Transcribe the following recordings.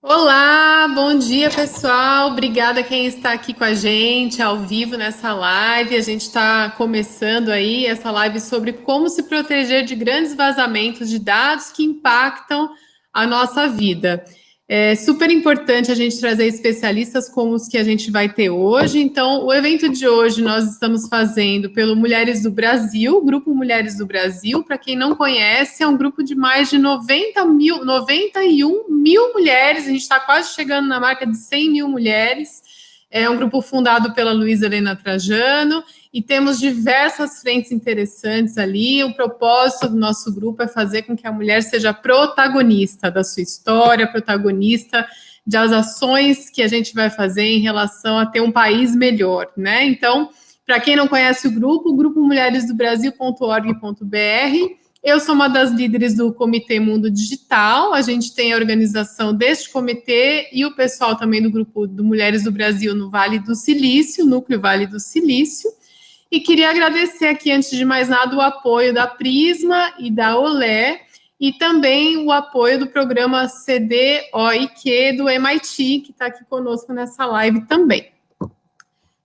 Olá, bom dia pessoal. Obrigada a quem está aqui com a gente ao vivo nessa live. A gente está começando aí essa live sobre como se proteger de grandes vazamentos de dados que impactam a nossa vida. É super importante a gente trazer especialistas como os que a gente vai ter hoje. Então, o evento de hoje nós estamos fazendo pelo Mulheres do Brasil, Grupo Mulheres do Brasil. Para quem não conhece, é um grupo de mais de 91 mil mulheres. A gente está quase chegando na marca de 100 mil mulheres. É um grupo fundado pela Luísa Helena Trajano e temos diversas frentes interessantes ali. O propósito do nosso grupo é fazer com que a mulher seja protagonista da sua história, protagonista das ações que a gente vai fazer em relação a ter um país melhor, né? Então, para quem não conhece o grupo mulheresdobrasil.org.br. Eu sou uma das líderes do Comitê Mundo Digital. A gente tem a organização deste comitê e o pessoal também do grupo do Mulheres do Brasil no Vale do Silício, Núcleo Vale do Silício. E queria agradecer aqui, antes de mais nada, o apoio da Prisma e da Olé, e também o apoio do programa CDOIQ do MIT, que está aqui conosco nessa live também.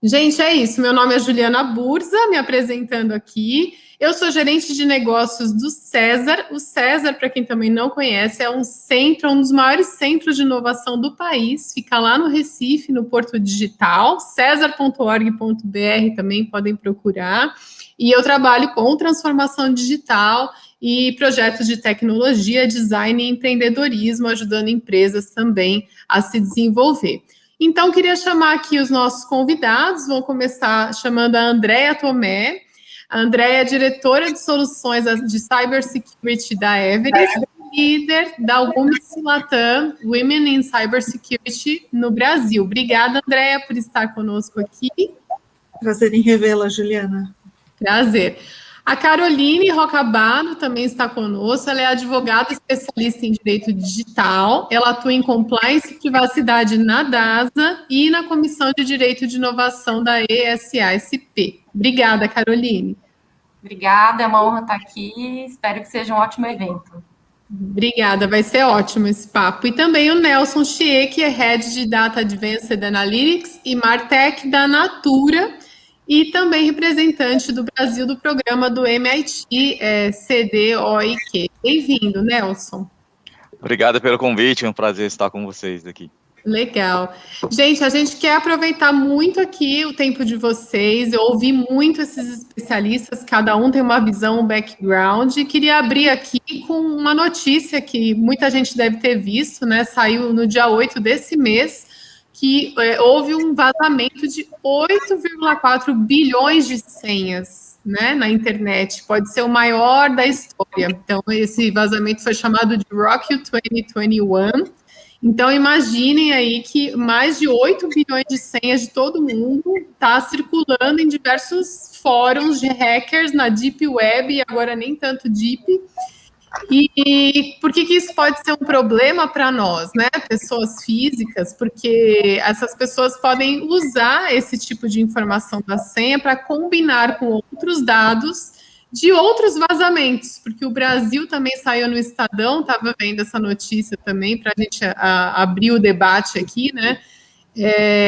Gente, é isso. Meu nome é Juliana Burza, me apresentando aqui. Eu sou gerente de negócios do César. O César, para quem também não conhece, é um dos maiores centros de inovação do país. Fica lá no Recife, no Porto Digital. Cesar.org.br também podem procurar. E eu trabalho com transformação digital e projetos de tecnologia, design e empreendedorismo, ajudando empresas também a se desenvolver. Então, queria chamar aqui os nossos convidados. Vou começar chamando a Andréa Tomé. A Andréa é diretora de soluções de cybersecurity da Everest, líder da Women's Latam Women in Cybersecurity no Brasil. Obrigada, Andréa, por estar conosco aqui. Prazer em revê-la, Juliana. Prazer. A Caroline Rocabado também está conosco. Ela é advogada especialista em direito digital. Ela atua em compliance e privacidade na DASA e na Comissão de Direito de Inovação da ESASP. Obrigada, Caroline. Obrigada, é uma honra estar aqui. Espero que seja um ótimo evento. Obrigada, vai ser ótimo esse papo. E também o Nelson Chie, que é Head de Data Advanced Analytics e Martech da Natura, e também representante do Brasil do programa do MIT CDOIQ. Bem-vindo, Nelson. Obrigado pelo convite, é um prazer estar com vocês aqui. Legal. Gente, a gente quer aproveitar muito aqui o tempo de vocês. Eu ouvi muito esses especialistas, cada um tem uma visão, um background. E queria abrir aqui com uma notícia que muita gente deve ter visto, né? Saiu no dia 8 desse mês, que houve um vazamento de 8,4 bilhões de senhas, né, na internet. Pode ser o maior da história. Então, esse vazamento foi chamado de Rock 2021. Então, imaginem aí que mais de 8 bilhões de senhas de todo mundo está circulando em diversos fóruns de hackers na Deep Web, e agora nem tanto Deep. E por que isso pode ser um problema para nós, né, pessoas físicas? Porque essas pessoas podem usar esse tipo de informação da senha para combinar com outros dados de outros vazamentos, porque o Brasil também saiu no Estadão, estava vendo essa notícia também, para a gente abrir o debate aqui, né?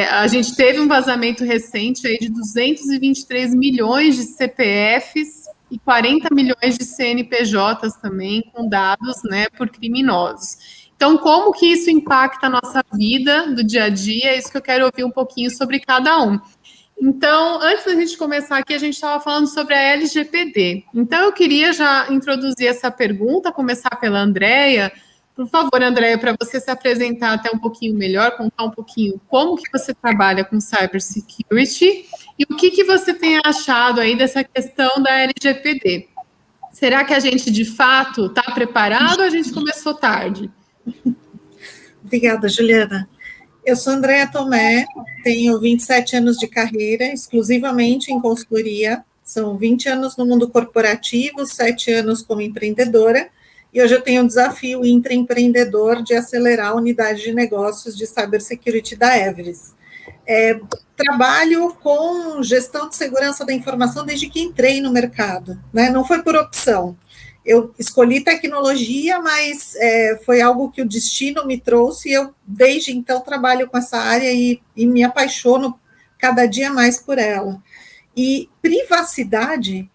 A gente teve um vazamento recente aí de 223 milhões de CPFs e 40 milhões de CNPJs também, com dados, né, por criminosos. Então, como que isso impacta a nossa vida do dia a dia? É isso que eu quero ouvir um pouquinho sobre cada um. Então, antes da gente começar aqui, a gente estava falando sobre a LGPD. Então, eu queria já introduzir essa pergunta, começar pela Andréa. Por favor, Andréa, para você se apresentar até um pouquinho melhor, contar um pouquinho como que você trabalha com cybersecurity e o que você tem achado aí dessa questão da LGPD. Será que a gente, de fato, está preparado ou a gente começou tarde? Obrigada, Juliana. Eu sou Andréa Tomé, tenho 27 anos de carreira, exclusivamente em consultoria, são 20 anos no mundo corporativo, 7 anos como empreendedora, e hoje eu tenho um desafio intraempreendedor de acelerar a unidade de negócios de cybersecurity da Everest. Trabalho com gestão de segurança da informação desde que entrei no mercado, né? Não foi por opção. Eu escolhi tecnologia, mas foi algo que o destino me trouxe, e eu, desde então, trabalho com essa área e me apaixono cada dia mais por ela. E privacidade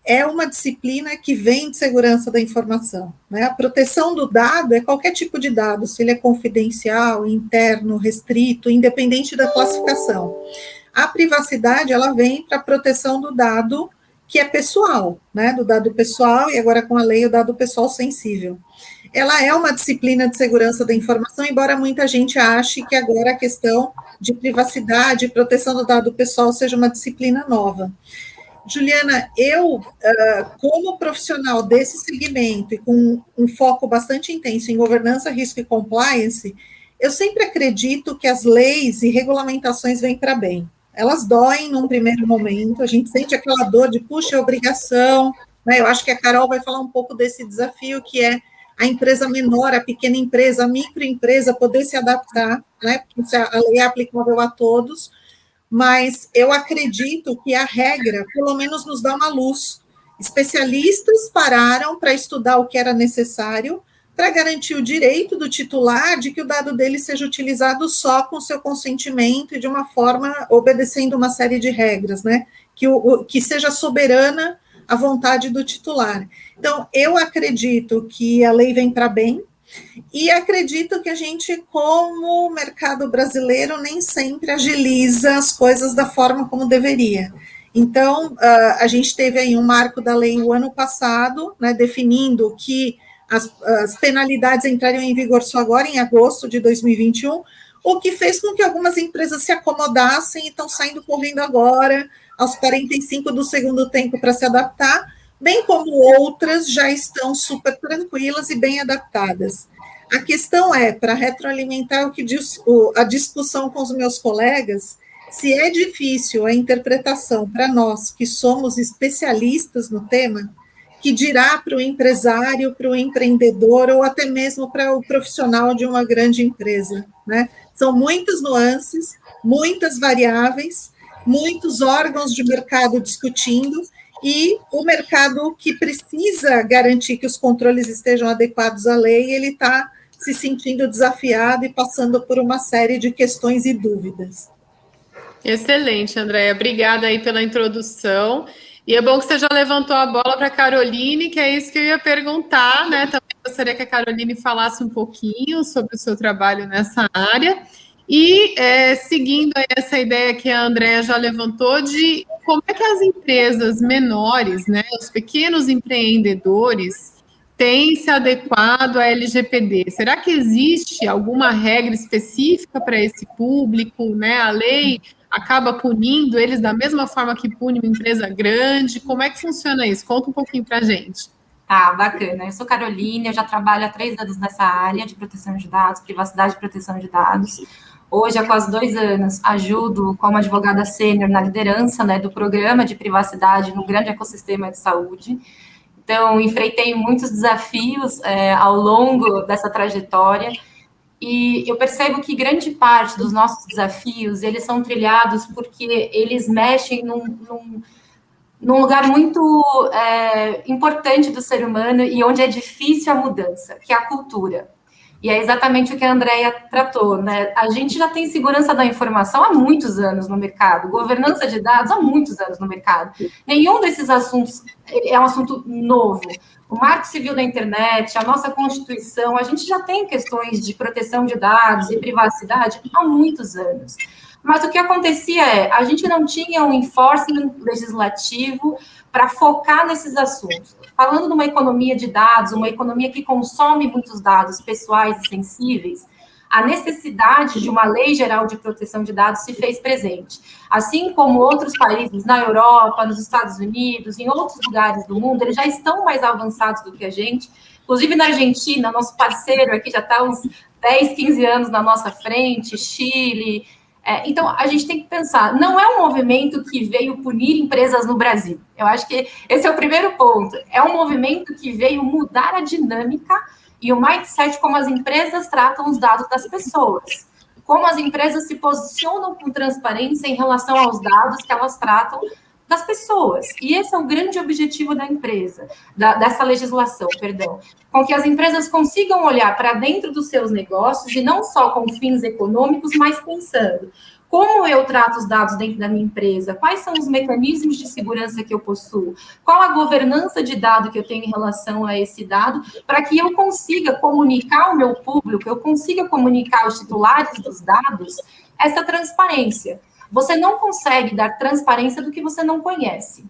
é uma disciplina que vem de segurança da informação, né? A proteção do dado é qualquer tipo de dado, se ele é confidencial, interno, restrito, independente da classificação. A privacidade, ela vem para a proteção do dado que é pessoal, né? Do dado pessoal, e agora com a lei, o dado pessoal sensível. Ela é uma disciplina de segurança da informação, embora muita gente ache que agora a questão de privacidade e proteção do dado pessoal seja uma disciplina nova. Juliana, eu, como profissional desse segmento e com um foco bastante intenso em governança, risco e compliance, eu sempre acredito que as leis e regulamentações vêm para bem. Elas doem num primeiro momento, a gente sente aquela dor de, puxa, é obrigação, né? Eu acho que a Carol vai falar um pouco desse desafio, que é a empresa menor, a pequena empresa, a microempresa, poder se adaptar, né? Porque a lei é aplicável a todos, mas eu acredito que a regra, pelo menos, nos dá uma luz. Especialistas pararam para estudar o que era necessário para garantir o direito do titular de que o dado dele seja utilizado só com seu consentimento e de uma forma obedecendo uma série de regras, né? Que seja soberana a vontade do titular. Então, eu acredito que a lei vem para bem, e acredito que a gente, como mercado brasileiro, nem sempre agiliza as coisas da forma como deveria. Então, a gente teve aí um marco da lei o ano passado, né, definindo que as penalidades entrariam em vigor só agora, em agosto de 2021, o que fez com que algumas empresas se acomodassem e estão saindo correndo agora, aos 45 do segundo tempo, para se adaptar, bem como outras já estão super tranquilas e bem adaptadas. A questão é, para retroalimentar o que diz a discussão com os meus colegas, se é difícil a interpretação para nós, que somos especialistas no tema, que dirá para o empresário, para o empreendedor, ou até mesmo para o profissional de uma grande empresa, né? São muitas nuances, muitas variáveis, muitos órgãos de mercado discutindo, e o mercado que precisa garantir que os controles estejam adequados à lei, ele está se sentindo desafiado e passando por uma série de questões e dúvidas. Excelente, Andréia. Obrigada aí pela introdução. E é bom que você já levantou a bola para a Caroline, que é isso que eu ia perguntar, né? Também gostaria que a Caroline falasse um pouquinho sobre o seu trabalho nessa área. E seguindo aí essa ideia que a Andréia já levantou de como é que as empresas menores, né, os pequenos empreendedores, têm se adequado à LGPD. Será que existe alguma regra específica para esse público, né? A lei acaba punindo eles da mesma forma que pune uma empresa grande? Como é que funciona isso? Conta um pouquinho para a gente. Tá, bacana. Eu sou Caroline, eu já trabalho há 3 anos nessa área de proteção de dados, privacidade e proteção de dados. Hoje, há quase 2 anos, ajudo como advogada sênior na liderança, né, do programa de privacidade no grande ecossistema de saúde. Então, enfrentei muitos desafios ao longo dessa trajetória, e eu percebo que grande parte dos nossos desafios, eles são trilhados porque eles mexem num lugar muito importante do ser humano e onde é difícil a mudança, que é a cultura. E é exatamente o que a Andréia tratou, né? A gente já tem segurança da informação há muitos anos no mercado, governança de dados há muitos anos no mercado. Nenhum desses assuntos é um assunto novo. O Marco Civil da Internet, a nossa Constituição, a gente já tem questões de proteção de dados e privacidade há muitos anos. Mas o que acontecia a gente não tinha um enforcement legislativo para focar nesses assuntos. Falando de uma economia de dados, uma economia que consome muitos dados pessoais e sensíveis, a necessidade de uma lei geral de proteção de dados se fez presente. Assim como outros países na Europa, nos Estados Unidos, em outros lugares do mundo, eles já estão mais avançados do que a gente. Inclusive na Argentina, nosso parceiro aqui já está uns 10, 15 anos na nossa frente, Chile. Então, a gente tem que pensar, não é um movimento que veio punir empresas no Brasil. Eu acho que esse é o primeiro ponto. É um movimento que veio mudar a dinâmica e o mindset como as empresas tratam os dados das pessoas. Como as empresas se posicionam com transparência em relação aos dados que elas tratam das pessoas. E esse é o grande objetivo da empresa, dessa legislação, perdão, com que as empresas consigam olhar para dentro dos seus negócios e não só com fins econômicos, mas pensando como eu trato os dados dentro da minha empresa, quais são os mecanismos de segurança que eu possuo, qual a governança de dado que eu tenho em relação a esse dado, para que eu consiga comunicar ao meu público, eu consiga comunicar aos titulares dos dados essa transparência. Você não consegue dar transparência do que você não conhece.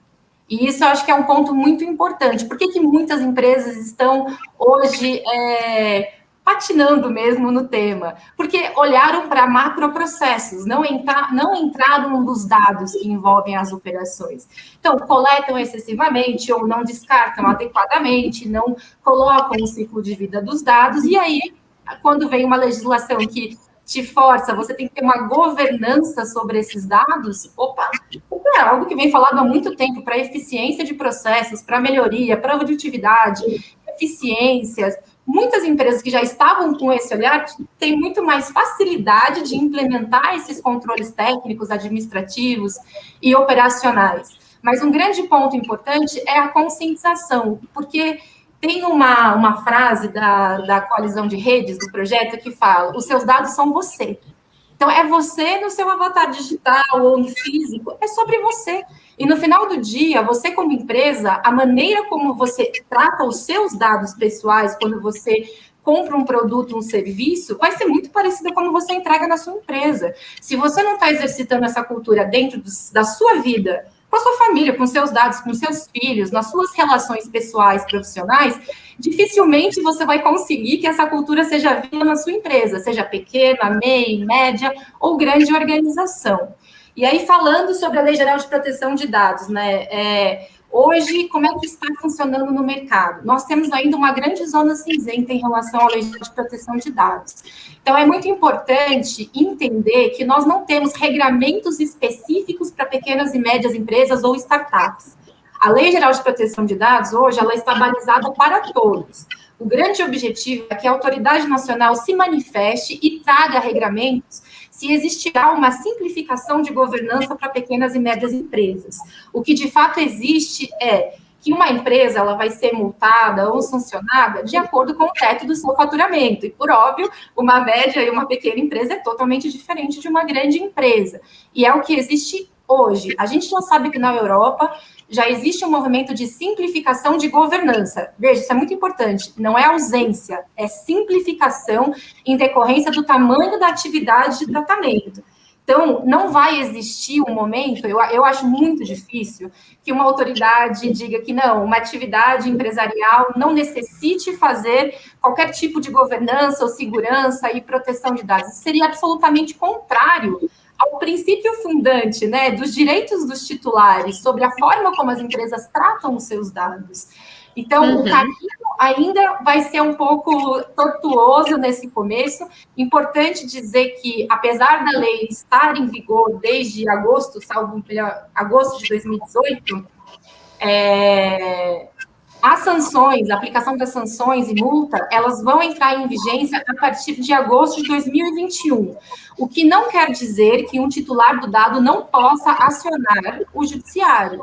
E isso eu acho que é um ponto muito importante. Por que muitas empresas estão hoje patinando mesmo no tema? Porque olharam para macroprocessos, não entraram nos dados que envolvem as operações. Então, coletam excessivamente ou não descartam adequadamente, não colocam o ciclo de vida dos dados, e aí, quando vem uma legislação que te força, você tem que ter uma governança sobre esses dados, é algo que vem falado há muito tempo, para eficiência de processos, para melhoria, produtividade, eficiências. Muitas empresas que já estavam com esse olhar têm muito mais facilidade de implementar esses controles técnicos, administrativos e operacionais. Mas um grande ponto importante é a conscientização, porque tem uma frase da coalizão de redes do projeto que fala: os seus dados são você. Então, é você no seu avatar digital ou no físico, é sobre você. E no final do dia, você como empresa, a maneira como você trata os seus dados pessoais quando você compra um produto, um serviço, vai ser muito parecida como você entrega na sua empresa. Se você não está exercitando essa cultura dentro da sua vida, com a sua família, com seus dados, com seus filhos, nas suas relações pessoais, profissionais, dificilmente você vai conseguir que essa cultura seja vista na sua empresa, seja pequena, meia, média ou grande organização. E aí, falando sobre a Lei Geral de Proteção de Dados, né? Hoje, como é que está funcionando no mercado? Nós temos ainda uma grande zona cinzenta em relação à Lei Geral de Proteção de Dados. Então, é muito importante entender que nós não temos regramentos específicos para pequenas e médias empresas ou startups. A Lei Geral de Proteção de Dados, hoje, ela está balizada para todos. O grande objetivo é que a autoridade nacional se manifeste e traga regramentos se existirá uma simplificação de governança para pequenas e médias empresas. O que, de fato, existe é que uma empresa ela vai ser multada ou sancionada de acordo com o teto do seu faturamento. E, por óbvio, uma média e uma pequena empresa é totalmente diferente de uma grande empresa. E é o que existe hoje. A gente já sabe que na Europa já existe um movimento de simplificação de governança. Veja, isso é muito importante. Não é ausência, é simplificação em decorrência do tamanho da atividade de tratamento. Então, não vai existir um momento, eu acho muito difícil, que uma autoridade diga que não, uma atividade empresarial não necessite fazer qualquer tipo de governança ou segurança e proteção de dados. Isso seria absolutamente contrário ao princípio fundante, né, dos direitos dos titulares sobre a forma como as empresas tratam os seus dados. Então, o caminho ainda vai ser um pouco tortuoso nesse começo. Importante dizer que, apesar da lei estar em vigor desde agosto, agosto de 2018, as sanções, a aplicação das sanções e multa, elas vão entrar em vigência a partir de agosto de 2021. O que não quer dizer que um titular do dado não possa acionar o judiciário.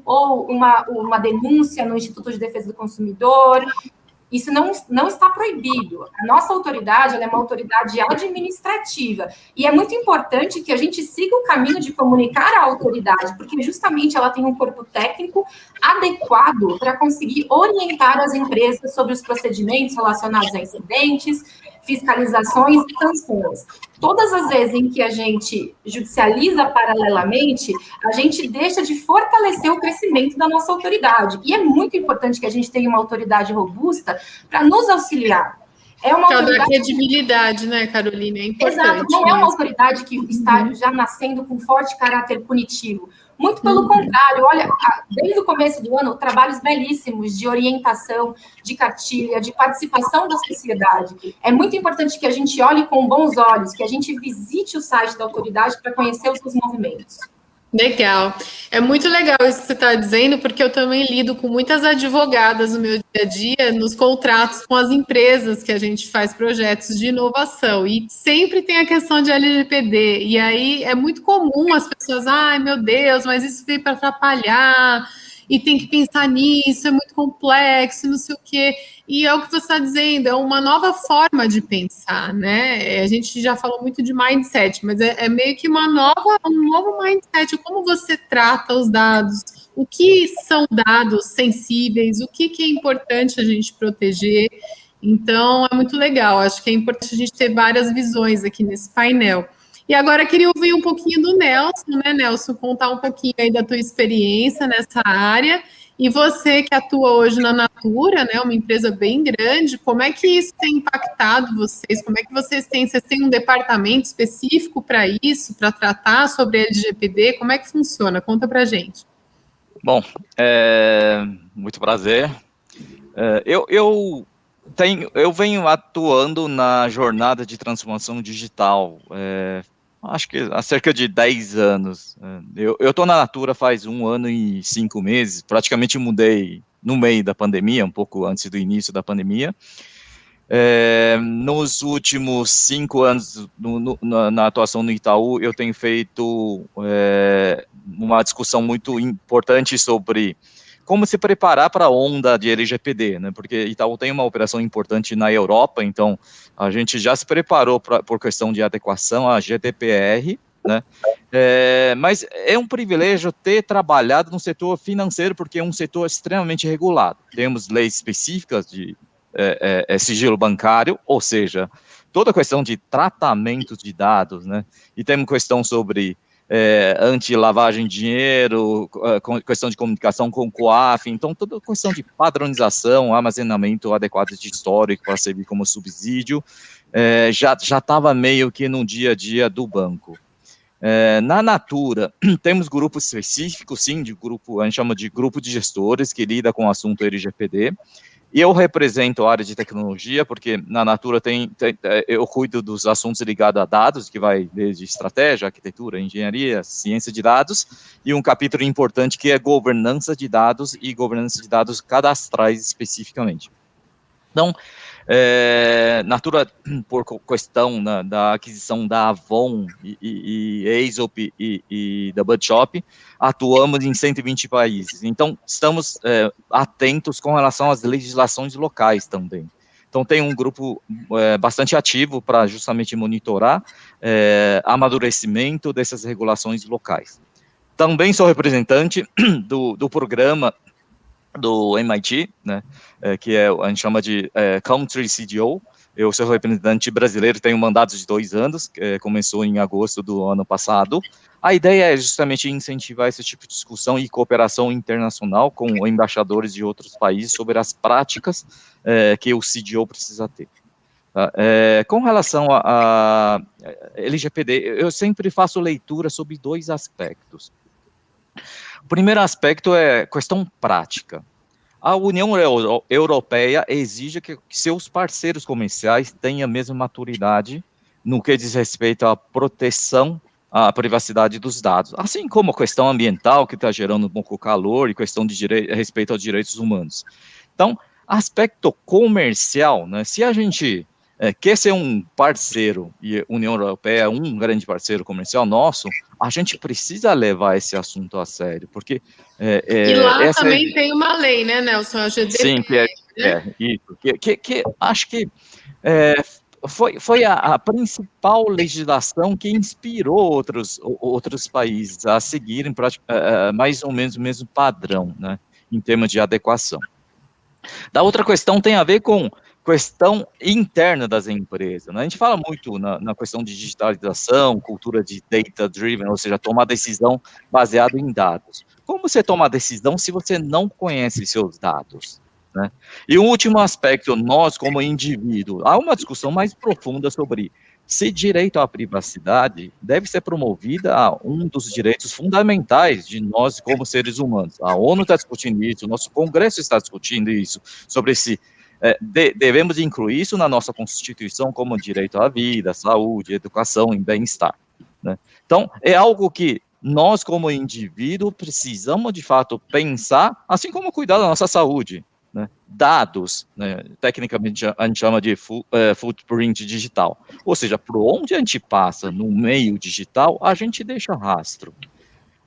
Ou uma denúncia no Instituto de Defesa do Consumidor. Isso não está proibido. A nossa autoridade ela é uma autoridade administrativa. E é muito importante que a gente siga o caminho de comunicar à autoridade, porque justamente ela tem um corpo técnico adequado para conseguir orientar as empresas sobre os procedimentos relacionados a incidentes, fiscalizações e sanções. Todas as vezes em que a gente judicializa paralelamente, a gente deixa de fortalecer o crescimento da nossa autoridade. E é muito importante que a gente tenha uma autoridade robusta para nos auxiliar. É uma autoridade... credibilidade, né, Carolina? É importante. Exato, não é uma autoridade que está já nascendo com forte caráter punitivo. Muito pelo contrário, olha, desde o começo do ano, trabalhos belíssimos de orientação, de cartilha, de participação da sociedade. É muito importante que a gente olhe com bons olhos, que a gente visite o site da autoridade para conhecer os seus movimentos. Legal. É muito legal isso que você está dizendo, porque eu também lido com muitas advogadas no meu dia a dia, nos contratos com as empresas que a gente faz projetos de inovação. E sempre tem a questão de LGPD. E aí é muito comum as pessoas, ai meu Deus, mas isso veio para atrapalhar, e tem que pensar nisso, é muito complexo, não sei o quê. E é o que você está dizendo, é uma nova forma de pensar, né? A gente já falou muito de mindset, mas é meio que um novo mindset, como você trata os dados, o que são dados sensíveis, o que é importante a gente proteger. Então, é muito legal. Acho que é importante a gente ter várias visões aqui nesse painel. E agora eu queria ouvir um pouquinho do Nelson, né, Nelson? Contar um pouquinho aí da tua experiência nessa área. E você que atua hoje na Natura, né, uma empresa bem grande, como é que isso tem impactado vocês? Como é que vocês têm um departamento específico para isso, para tratar sobre LGPD? Como é que funciona? Conta para gente. Bom, muito prazer. Eu venho atuando na jornada de transformação digital, acho que há cerca de 10 anos. Eu estou na Natura faz 1 ano e 5 meses, praticamente mudei no meio da pandemia, um pouco antes do início da pandemia. Nos últimos 5 anos na atuação no Itaú, eu tenho feito uma discussão muito importante sobre como se preparar para a onda de LGPD, né? Porque Itaú tem uma operação importante na Europa, então a gente já se preparou por questão de adequação à GDPR, né? Mas é um privilégio ter trabalhado no setor financeiro, porque é um setor extremamente regulado. Temos leis específicas de sigilo bancário, ou seja, toda a questão de tratamento de dados, né? E temos questão sobre anti-lavagem de dinheiro, questão de comunicação com o COAF, então toda a questão de padronização, armazenamento adequado de histórico para servir como subsídio, já estava meio que no dia a dia do banco. Na Natura, temos grupos específicos, sim, a gente chama de grupo de gestores, que lida com o assunto LGPD, e eu represento a área de tecnologia, porque na Natura eu cuido dos assuntos ligados a dados, que vai desde estratégia, arquitetura, engenharia, ciência de dados, e um capítulo importante que é governança de dados e governança de dados cadastrais especificamente. Então, Natura, por questão da aquisição da Avon e Aesop e da Bud Shop, atuamos em 120 países. Então, estamos atentos com relação às legislações locais também. Então, tem um grupo bastante ativo para justamente monitorar amadurecimento dessas regulações locais. Também sou representante do programa do MIT, né, que a gente chama de Country CDO. Eu sou representante brasileiro, tenho um mandato de 2 anos, começou em agosto do ano passado. A ideia é justamente incentivar esse tipo de discussão e cooperação internacional com embaixadores de outros países sobre as práticas que o CDO precisa ter. Com relação a LGPD, eu sempre faço leitura sobre 2 aspectos. O primeiro aspecto é questão prática. A União Europeia exige que seus parceiros comerciais tenham a mesma maturidade no que diz respeito à proteção à privacidade dos dados, assim como a questão ambiental, que está gerando um pouco calor, e questão de respeito aos direitos humanos. Então, aspecto comercial, né, se a gente quer ser um parceiro, e a União Europeia é um grande parceiro comercial nosso, a gente precisa levar esse assunto a sério, porque... e lá também tem uma lei, né, Nelson? A GDPR. Sim, isso. Que acho que foi a principal legislação que inspirou outros países a seguirem mais ou menos o mesmo padrão, né, em termos de adequação. Da outra questão tem a ver com questão interna das empresas, né? A gente fala muito na questão de digitalização, cultura de data-driven, ou seja, tomar decisão baseada em dados. Como você toma a decisão se você não conhece seus dados, né? E o último aspecto, nós como indivíduo, há uma discussão mais profunda sobre se direito à privacidade deve ser promovida a um dos direitos fundamentais de nós como seres humanos. A ONU está discutindo isso, o nosso Congresso está discutindo isso, sobre se devemos incluir isso na nossa Constituição como direito à vida, saúde, educação e bem-estar, né? Então, é algo que nós, como indivíduo, precisamos, de fato, pensar, assim como cuidar da nossa saúde, né? Dados, né? Tecnicamente, a gente chama de footprint digital. Ou seja, por onde a gente passa no meio digital, a gente deixa rastro.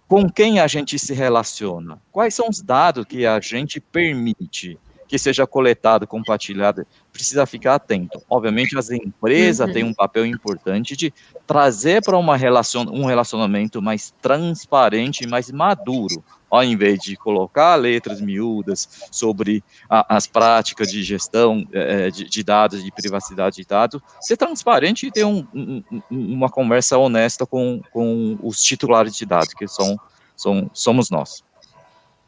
Com quem a gente se relaciona? Quais são os dados que a gente permite que seja coletado, compartilhado? Precisa ficar atento. Obviamente, as empresas têm um papel importante de trazer para um relacionamento mais transparente e mais maduro, ao invés de colocar letras miúdas sobre as práticas de gestão de dados, de privacidade de dados, ser transparente e ter uma conversa honesta com os titulares de dados, que somos nós.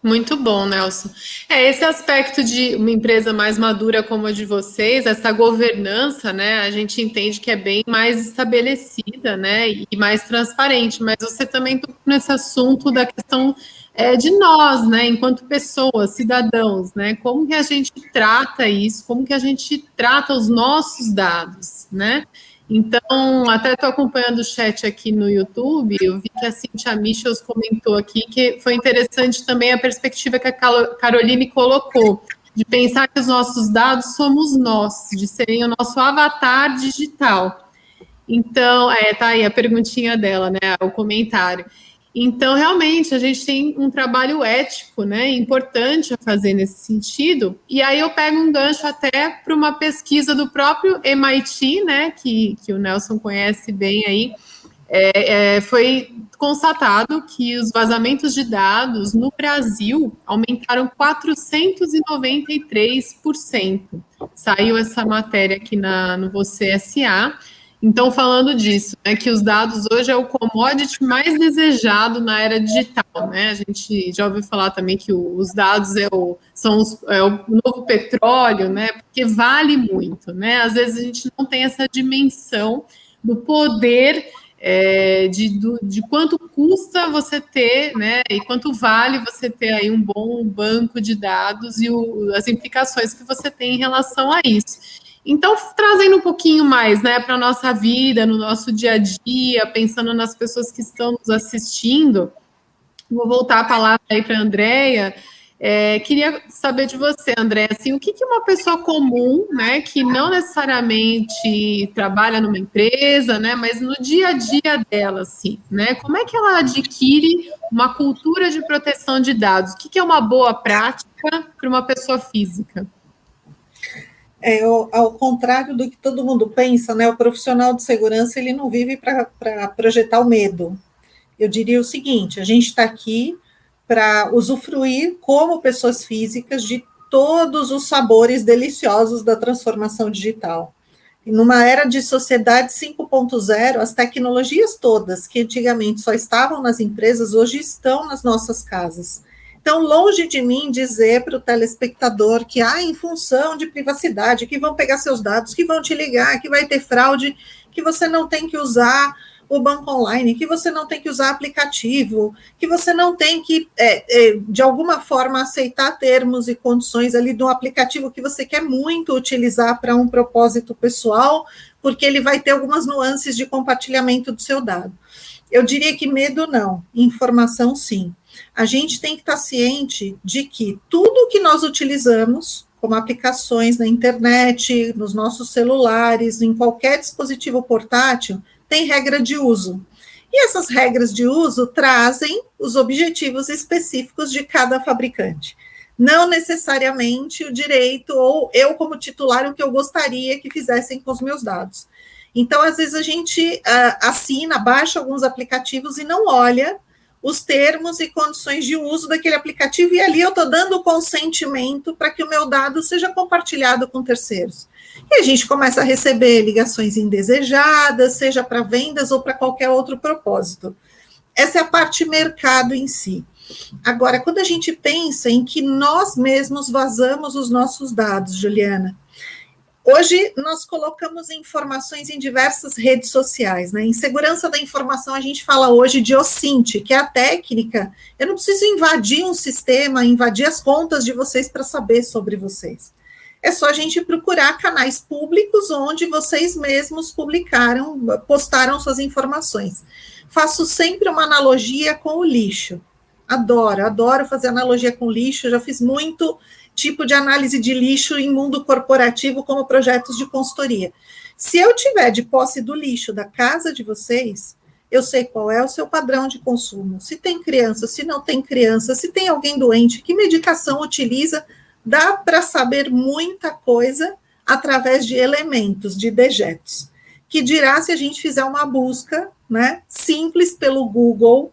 Muito bom, Nelson. Esse aspecto de uma empresa mais madura como a de vocês, essa governança, né, a gente entende que é bem mais estabelecida, né, e mais transparente, mas você também tocou nesse assunto da questão de nós, né, enquanto pessoas, cidadãos, né, como que a gente trata isso, como que a gente trata os nossos dados, né? Então, até estou acompanhando o chat aqui no YouTube, eu vi que a Cíntia Michels comentou aqui que foi interessante também a perspectiva que a Caroline colocou, de pensar que os nossos dados somos nós, de serem o nosso avatar digital. Então, tá aí a perguntinha dela, né, o comentário. Então, realmente, a gente tem um trabalho ético, né, importante a fazer nesse sentido, e aí eu pego um gancho até para uma pesquisa do próprio MIT, né, que o Nelson conhece bem aí, foi constatado que os vazamentos de dados no Brasil aumentaram 493%. Saiu essa matéria aqui no Você S.A., então, falando disso, né, que os dados hoje é o commodity mais desejado na era digital, né? A gente já ouviu falar também que os dados são o novo petróleo, né? Porque vale muito, né? Às vezes a gente não tem essa dimensão do poder de quanto custa você ter, né? E quanto vale você ter aí um bom banco de dados e as implicações que você tem em relação a isso. Então, trazendo um pouquinho mais, né, para a nossa vida, no nosso dia a dia, pensando nas pessoas que estão nos assistindo, vou voltar a palavra aí para a Andréia. Queria saber de você, Andréia, assim, o que uma pessoa comum, né, que não necessariamente trabalha numa empresa, né, mas no dia a dia dela, assim, né, como é que ela adquire uma cultura de proteção de dados? O que é uma boa prática para uma pessoa física? Ao contrário do que todo mundo pensa, né, o profissional de segurança ele não vive para projetar o medo. Eu diria o seguinte: a gente está aqui para usufruir, como pessoas físicas, de todos os sabores deliciosos da transformação digital. E numa era de sociedade 5.0, as tecnologias todas, que antigamente só estavam nas empresas, hoje estão nas nossas casas. Então, longe de mim dizer para o telespectador que, em função de privacidade, que vão pegar seus dados, que vão te ligar, que vai ter fraude, que você não tem que usar o banco online, que você não tem que usar aplicativo, que você não tem que, de alguma forma, aceitar termos e condições ali do aplicativo que você quer muito utilizar para um propósito pessoal, porque ele vai ter algumas nuances de compartilhamento do seu dado. Eu diria que medo não, informação sim. A gente tem que estar ciente de que tudo que nós utilizamos, como aplicações na internet, nos nossos celulares, em qualquer dispositivo portátil, tem regra de uso. E essas regras de uso trazem os objetivos específicos de cada fabricante. Não necessariamente o direito, ou eu como titular, o que eu gostaria que fizessem com os meus dados. Então, às vezes a gente assina, baixa alguns aplicativos e não olha os termos e condições de uso daquele aplicativo, e ali eu estou dando o consentimento para que o meu dado seja compartilhado com terceiros. E a gente começa a receber ligações indesejadas, seja para vendas ou para qualquer outro propósito. Essa é a parte mercado em si. Agora, quando a gente pensa em que nós mesmos vazamos os nossos dados, Juliana, hoje nós colocamos informações em diversas redes sociais, né? Em segurança da informação a gente fala hoje de OSINT, que é a técnica. Eu não preciso invadir um sistema, invadir as contas de vocês para saber sobre vocês. É só a gente procurar canais públicos onde vocês mesmos postaram suas informações. faço sempre uma analogia com o lixo. Adoro fazer analogia com lixo, já fiz muito tipo de análise de lixo em mundo corporativo como projetos de consultoria. Se eu tiver de posse do lixo da casa de vocês, eu sei qual é o seu padrão de consumo, se tem criança, se não tem criança, se tem alguém doente, que medicação utiliza, dá para saber muita coisa através de elementos, de dejetos. Que dirá se a gente fizer uma busca, né, simples pelo Google,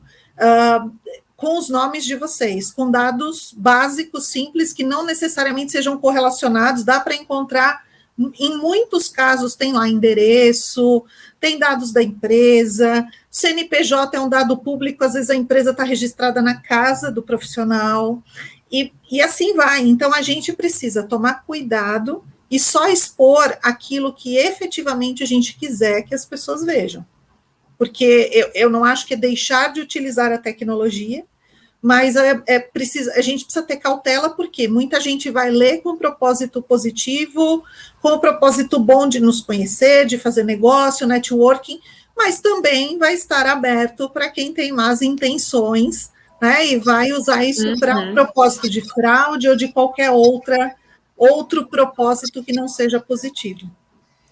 com os nomes de vocês, com dados básicos, simples, que não necessariamente sejam correlacionados, dá para encontrar, em muitos casos tem lá endereço, tem dados da empresa, CNPJ é um dado público, às vezes a empresa está registrada na casa do profissional, e assim vai. Então, a gente precisa tomar cuidado e só expor aquilo que efetivamente a gente quiser que as pessoas vejam. Porque eu não acho que é deixar de utilizar a tecnologia, mas a gente precisa ter cautela, porque muita gente vai ler com propósito positivo, com o propósito bom de nos conhecer, de fazer negócio, networking, mas também vai estar aberto para quem tem más intenções, né, e vai usar isso para um propósito de fraude ou de qualquer outro propósito que não seja positivo.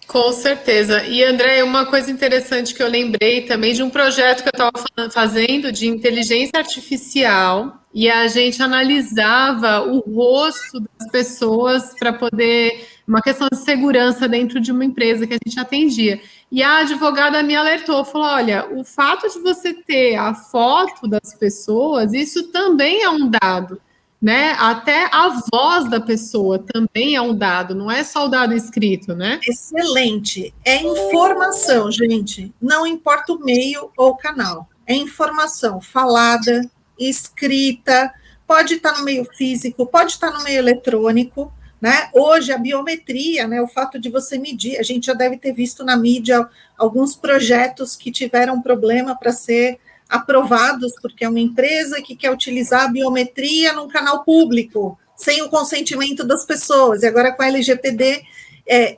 Com certeza. E, André, uma coisa interessante que eu lembrei também de um projeto que eu estava fazendo de inteligência artificial, e a gente analisava o rosto das pessoas para poder... Uma questão de segurança dentro de uma empresa que a gente atendia. E a advogada me alertou, falou, olha, o fato de você ter a foto das pessoas, isso também é um dado. Né? Até a voz da pessoa também é um dado, não é só o dado escrito, né? Excelente. É informação, gente. Não importa o meio ou o canal. É informação falada, escrita, pode estar no meio físico, pode estar no meio eletrônico, né? Hoje, a biometria, né, o fato de você medir, a gente já deve ter visto na mídia alguns projetos que tiveram problema para ser aprovados, porque é uma empresa que quer utilizar a biometria num canal público, sem o consentimento das pessoas, e agora com a LGPD,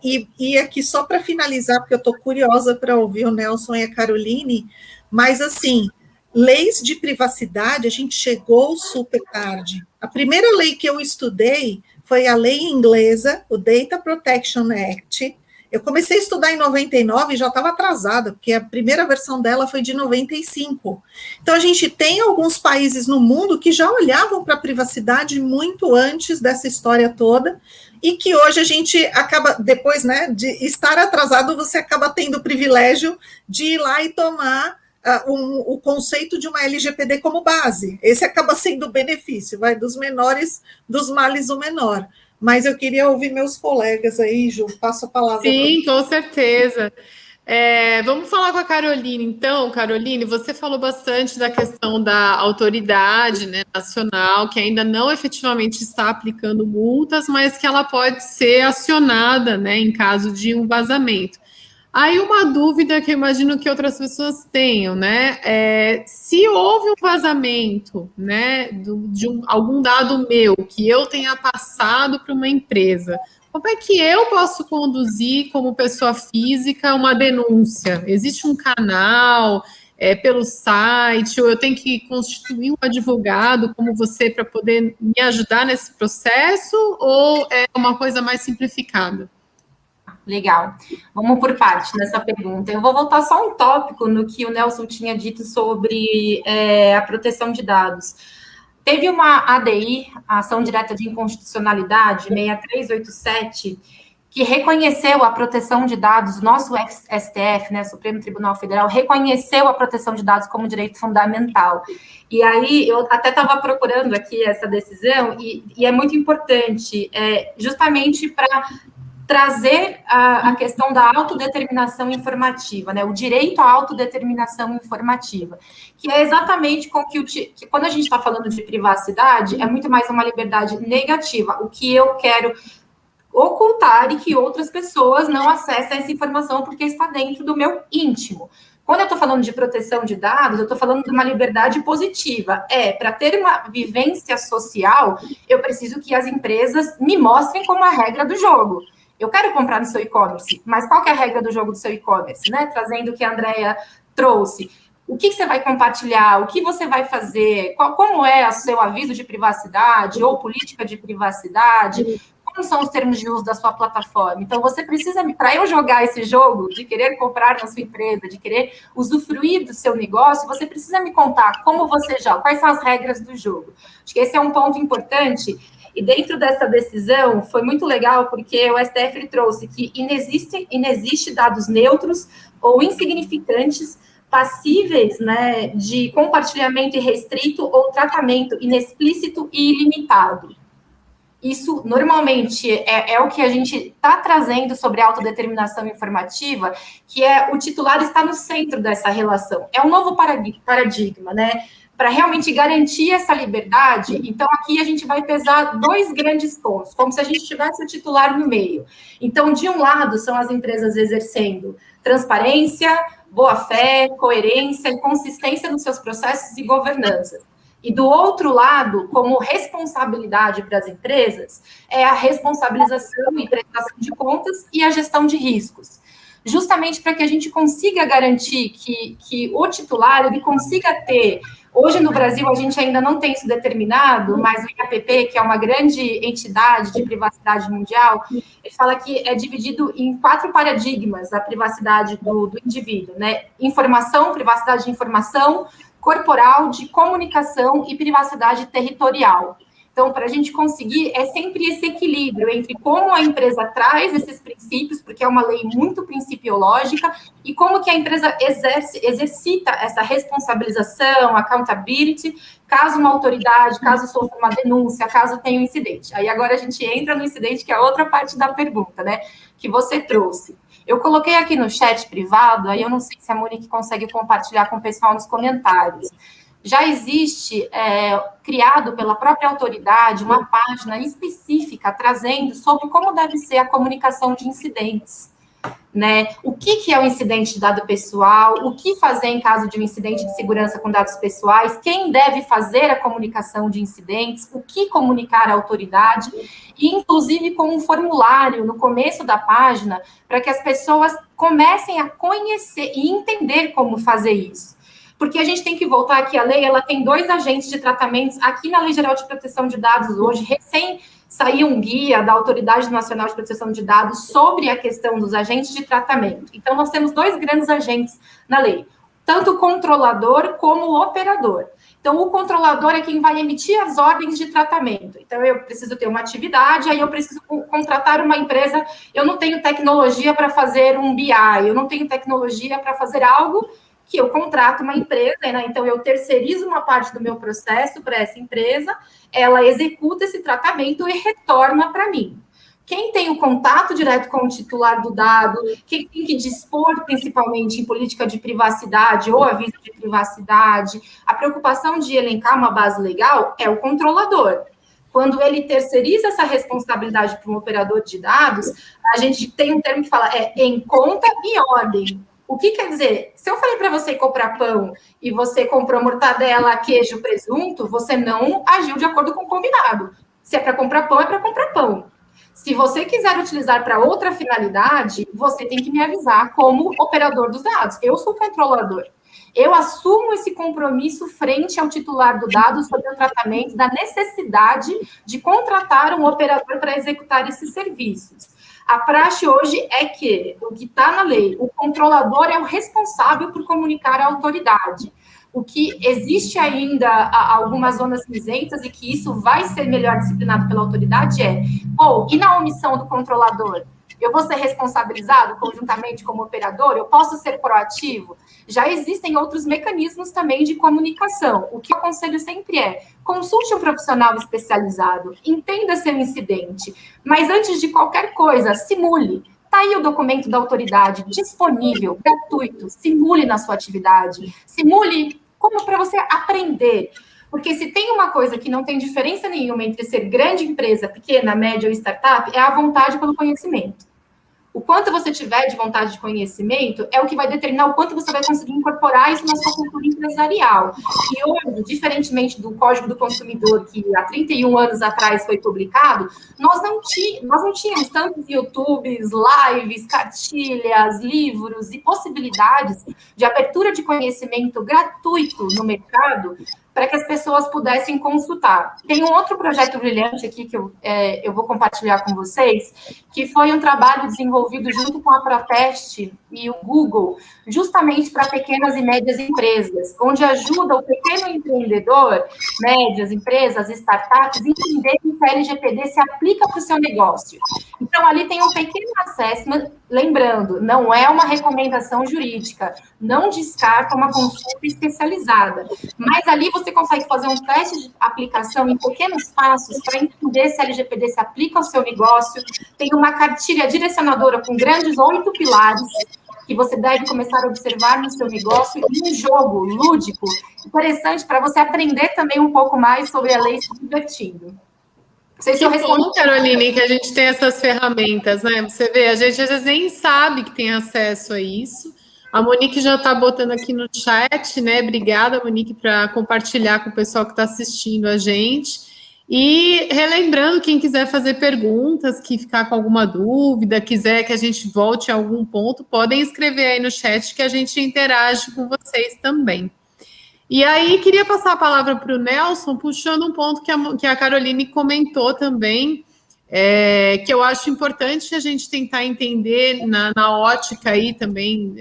e aqui só para finalizar, porque eu estou curiosa para ouvir o Nelson e a Caroline, mas assim, leis de privacidade, a gente chegou super tarde. A primeira lei que eu estudei foi a lei inglesa, o Data Protection Act. Eu comecei a estudar em 99 e já estava atrasada, porque a primeira versão dela foi de 95. Então, a gente tem alguns países no mundo que já olhavam para a privacidade muito antes dessa história toda, e que hoje a gente acaba, depois, né, de estar atrasado, você acaba tendo o privilégio de ir lá e tomar o conceito de uma LGPD como base. Esse acaba sendo o benefício, vai dos menores, dos males o menor. Mas eu queria ouvir meus colegas aí, Ju, passo a palavra. Sim, com certeza. Vamos falar com a Caroline, então. Caroline, você falou bastante da questão da autoridade, né, nacional, que ainda não efetivamente está aplicando multas, mas que ela pode ser acionada, né, em caso de um vazamento. Aí uma dúvida que eu imagino que outras pessoas tenham, né? Se houve um vazamento, né, de algum dado meu que eu tenha passado para uma empresa, como é que eu posso conduzir como pessoa física uma denúncia? Existe um canal pelo site, ou eu tenho que constituir um advogado como você para poder me ajudar nesse processo, ou é uma coisa mais simplificada? Legal. Vamos por parte nessa pergunta. Eu vou voltar só um tópico no que o Nelson tinha dito sobre a proteção de dados. Teve uma ADI, a Ação Direta de Inconstitucionalidade, 6387, que reconheceu a proteção de dados, nosso STF, né, Supremo Tribunal Federal, reconheceu a proteção de dados como direito fundamental. E aí, eu até estava procurando aqui essa decisão, e é muito importante, justamente para trazer a questão da autodeterminação informativa, né? O direito à autodeterminação informativa, que é exatamente com que quando a gente está falando de privacidade, é muito mais uma liberdade negativa, o que eu quero ocultar e que outras pessoas não acessem essa informação porque está dentro do meu íntimo. Quando eu estou falando de proteção de dados, eu estou falando de uma liberdade positiva. Para ter uma vivência social, eu preciso que as empresas me mostrem como a regra do jogo. Eu quero comprar no seu e-commerce, mas qual que é a regra do jogo do seu e-commerce, né? Trazendo o que a Andrea trouxe. O que você vai compartilhar? O que você vai fazer? Como é o seu aviso de privacidade ou política de privacidade? Como são os termos de uso da sua plataforma? Então, você precisa, para eu jogar esse jogo, de querer comprar na sua empresa, de querer usufruir do seu negócio, você precisa me contar como você joga, quais são as regras do jogo. Acho que esse é um ponto importante. E dentro dessa decisão, foi muito legal, porque o STF trouxe que inexiste dados neutros ou insignificantes passíveis, né, de compartilhamento irrestrito ou tratamento inexplícito e ilimitado. Isso, normalmente, é o que a gente está trazendo sobre a autodeterminação informativa, que é o titular está no centro dessa relação. É um novo paradigma, né? Para realmente garantir essa liberdade, então aqui a gente vai pesar dois grandes pontos, como se a gente tivesse o titular no meio. Então, de um lado, são as empresas exercendo transparência, boa-fé, coerência e consistência nos seus processos e governança. E do outro lado, como responsabilidade para as empresas, é a responsabilização e prestação de contas e a gestão de riscos. Justamente para que a gente consiga garantir que o titular ele consiga ter. Hoje no Brasil a gente ainda não tem isso determinado, mas o IAPP, que é uma grande entidade de privacidade mundial, ele fala que é dividido em 4 paradigmas a privacidade do indivíduo, né? Informação, privacidade de informação, corporal, de comunicação e privacidade territorial. Então, para a gente conseguir, é sempre esse equilíbrio entre como a empresa traz esses princípios, porque é uma lei muito principiológica, e como que a empresa exercita essa responsabilização, accountability, caso uma autoridade, caso sofra uma denúncia, caso tenha um incidente. Aí agora a gente entra no incidente, que é a outra parte da pergunta, né, que você trouxe. Eu coloquei aqui no chat privado, aí eu não sei se a Monique consegue compartilhar com o pessoal nos comentários. Já existe, criado pela própria autoridade, uma página específica trazendo sobre como deve ser a comunicação de incidentes, né? O que é o incidente de dado pessoal, o que fazer em caso de um incidente de segurança com dados pessoais, quem deve fazer a comunicação de incidentes, o que comunicar à autoridade, e inclusive com um formulário no começo da página, para que as pessoas comecem a conhecer e entender como fazer isso. Porque a gente tem que voltar aqui, a lei, ela tem 2 agentes de tratamentos, aqui na Lei Geral de Proteção de Dados hoje, recém saiu um guia da Autoridade Nacional de Proteção de Dados sobre a questão dos agentes de tratamento. Então, nós temos 2 grandes agentes na lei, tanto o controlador como o operador. Então, o controlador é quem vai emitir as ordens de tratamento. Então, eu preciso ter uma atividade, aí eu preciso contratar uma empresa, eu não tenho tecnologia para fazer um BI, eu não tenho tecnologia para fazer algo que eu contrato uma empresa, né? Então eu terceirizo uma parte do meu processo para essa empresa, ela executa esse tratamento e retorna para mim. Quem tem o contato direto com o titular do dado, quem tem que dispor principalmente em política de privacidade ou aviso de privacidade, a preocupação de elencar uma base legal é o controlador. Quando ele terceiriza essa responsabilidade para um operador de dados, a gente tem um termo que fala em conta e ordem. O que quer dizer? Se eu falei para você comprar pão e você comprou mortadela, queijo, presunto, você não agiu de acordo com o combinado. Se é para comprar pão, é para comprar pão. Se você quiser utilizar para outra finalidade, você tem que me avisar como operador dos dados. Eu sou o controlador. Eu assumo esse compromisso frente ao titular do dado sobre o tratamento da necessidade de contratar um operador para executar esses serviços. A praxe hoje é que, o que está na lei, o controlador é o responsável por comunicar à autoridade. O que existe ainda algumas zonas cinzentas e que isso vai ser melhor disciplinado pela autoridade e na omissão do controlador? Eu vou ser responsabilizado conjuntamente como operador? Eu posso ser proativo? Já existem outros mecanismos também de comunicação. O que eu aconselho sempre consulte um profissional especializado, entenda seu incidente, mas antes de qualquer coisa, simule. Está aí o documento da autoridade, disponível, gratuito, simule na sua atividade, simule como para você aprender. Porque se tem uma coisa que não tem diferença nenhuma entre ser grande empresa, pequena, média ou startup, é a vontade pelo conhecimento. O quanto você tiver de vontade de conhecimento é o que vai determinar o quanto você vai conseguir incorporar isso na sua cultura empresarial. E hoje, diferentemente do Código do Consumidor, que há 31 anos atrás foi publicado, nós não tínhamos tantos YouTubes, lives, cartilhas, livros e possibilidades de abertura de conhecimento gratuito no mercado para que as pessoas pudessem consultar. Tem um outro projeto brilhante aqui que eu vou compartilhar com vocês, que foi um trabalho desenvolvido junto com a Proteste e o Google, justamente para pequenas e médias empresas, onde ajuda o pequeno empreendedor, médias empresas, startups, entenderem se a LGPD se aplica para o seu negócio. Então, ali tem um pequeno assessment, lembrando, não é uma recomendação jurídica, não descarta uma consulta especializada, mas ali você consegue fazer um teste de aplicação em pequenos passos para entender se a LGPD se aplica ao seu negócio. Tem uma cartilha direcionadora com grandes 8 pilares que você deve começar a observar no seu negócio e um jogo lúdico interessante para você aprender também um pouco mais sobre a lei se divertindo. Não sei se eu respondi. Bom, Caroline, que a gente tem essas ferramentas, né? Você vê, a gente às vezes nem sabe que tem acesso a isso. A Monique já está botando aqui no chat, né? Obrigada, Monique, para compartilhar com o pessoal que está assistindo a gente. E relembrando, quem quiser fazer perguntas, que ficar com alguma dúvida, quiser que a gente volte a algum ponto, podem escrever aí no chat que a gente interage com vocês também. E aí, queria passar a palavra para o Nelson, puxando um ponto que a Caroline comentou também, que eu acho importante a gente tentar entender na ótica aí também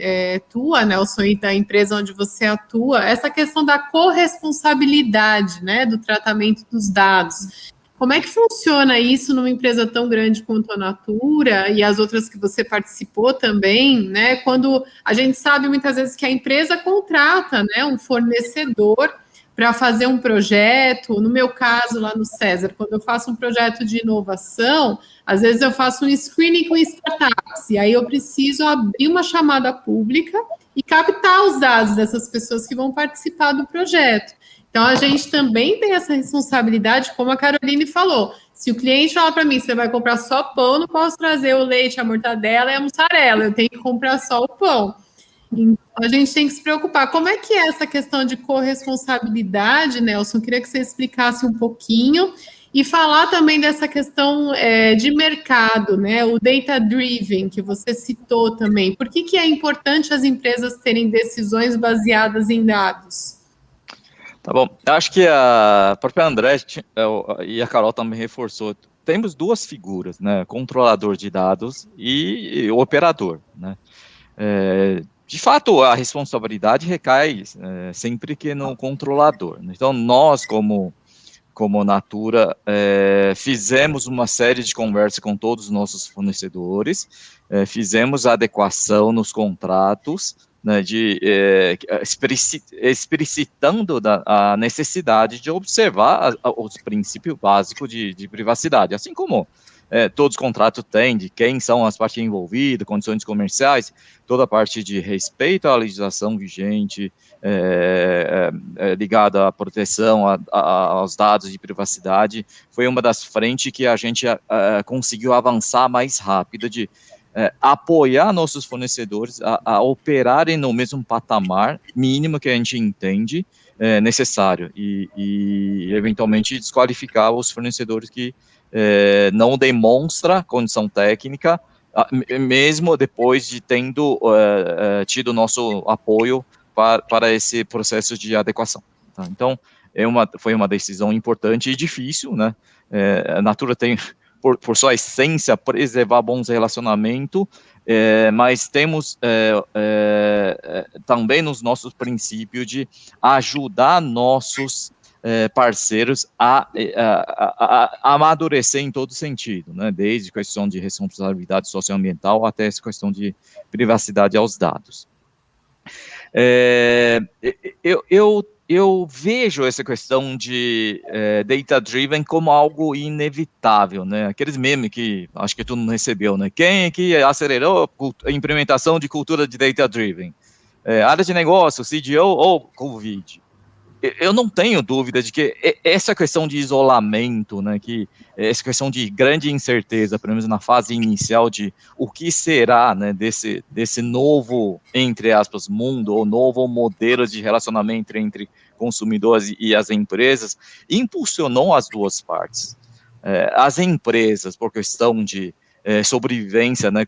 tua, Nelson, e da empresa onde você atua, essa questão da corresponsabilidade, né, do tratamento dos dados. Como é que funciona isso numa empresa tão grande quanto a Natura e as outras que você participou também, né? Quando a gente sabe muitas vezes que a empresa contrata, né, um fornecedor para fazer um projeto. No meu caso, lá no César, quando eu faço um projeto de inovação, às vezes eu faço um screening com startups, e aí eu preciso abrir uma chamada pública e captar os dados dessas pessoas que vão participar do projeto. Então, a gente também tem essa responsabilidade, como a Caroline falou. Se o cliente fala para mim, você vai comprar só pão, não posso trazer o leite, a mortadela e a mussarela, eu tenho que comprar só o pão. Então, a gente tem que se preocupar. Como é que é essa questão de corresponsabilidade, Nelson? Queria que você explicasse um pouquinho e falar também dessa questão de mercado, né? O data-driven, que você citou também. Por que é importante as empresas terem decisões baseadas em dados? Tá bom, eu acho que a própria André e a Carol também reforçou. Temos duas figuras, né? Controlador de dados e operador, né? De fato, a responsabilidade recai sempre que no controlador. Então, nós, como Natura, fizemos uma série de conversas com todos os nossos fornecedores, fizemos a adequação nos contratos, né, explicitando a necessidade de observar os princípios básicos de privacidade, assim como todos os contratos têm, de quem são as partes envolvidas, condições comerciais, toda a parte de respeito à legislação vigente, ligada à proteção aos dados de privacidade, foi uma das frentes que a gente conseguiu avançar mais rápido, de apoiar nossos fornecedores a operarem no mesmo patamar mínimo que a gente entende necessário e eventualmente desqualificar os fornecedores que não demonstra condição técnica, mesmo depois de tendo tido nosso apoio para esse processo de adequação. Tá? Então, foi uma decisão importante e difícil, né? A Natura tem, por sua essência, preservar bons relacionamentos, mas temos também nos nossos princípios de ajudar nossos parceiros a amadurecer em todo sentido, né? Desde questão de responsabilidade socioambiental até essa questão de privacidade aos dados. Eu vejo essa questão de data-driven como algo inevitável, né? Aqueles memes que acho que tu não recebeu, né? Quem é que acelerou a implementação de cultura de data-driven? Área de negócio, CDO ou Covid? eu não tenho dúvida de que essa questão de isolamento, né, que essa questão de grande incerteza, pelo menos na fase inicial de o que será, né, desse novo, entre aspas, mundo, ou novo modelo de relacionamento entre consumidores e as empresas, impulsionou as duas partes. As empresas, por questão de sobrevivência, né,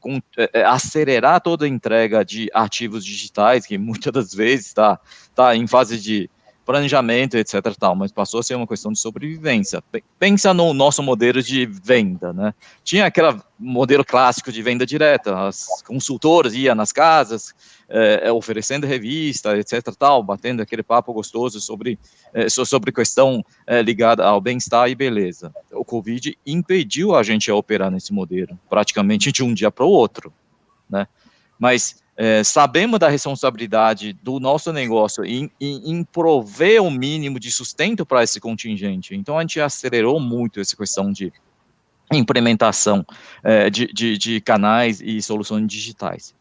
acelerar toda a entrega de ativos digitais, que muitas das vezes está em fase de planejamento, etc. Tal, mas passou a ser uma questão de sobrevivência. Pensa no nosso modelo de venda, né? Tinha aquele modelo clássico de venda direta, as consultoras iam nas casas, oferecendo revista, etc. Tal, batendo aquele papo gostoso sobre questão ligada ao bem-estar e beleza. O Covid impediu a gente a operar nesse modelo, praticamente de um dia para o outro, né? Mas sabemos da responsabilidade do nosso negócio em prover o mínimo de sustento para esse contingente. Então, a gente acelerou muito essa questão de implementação de canais e soluções digitais.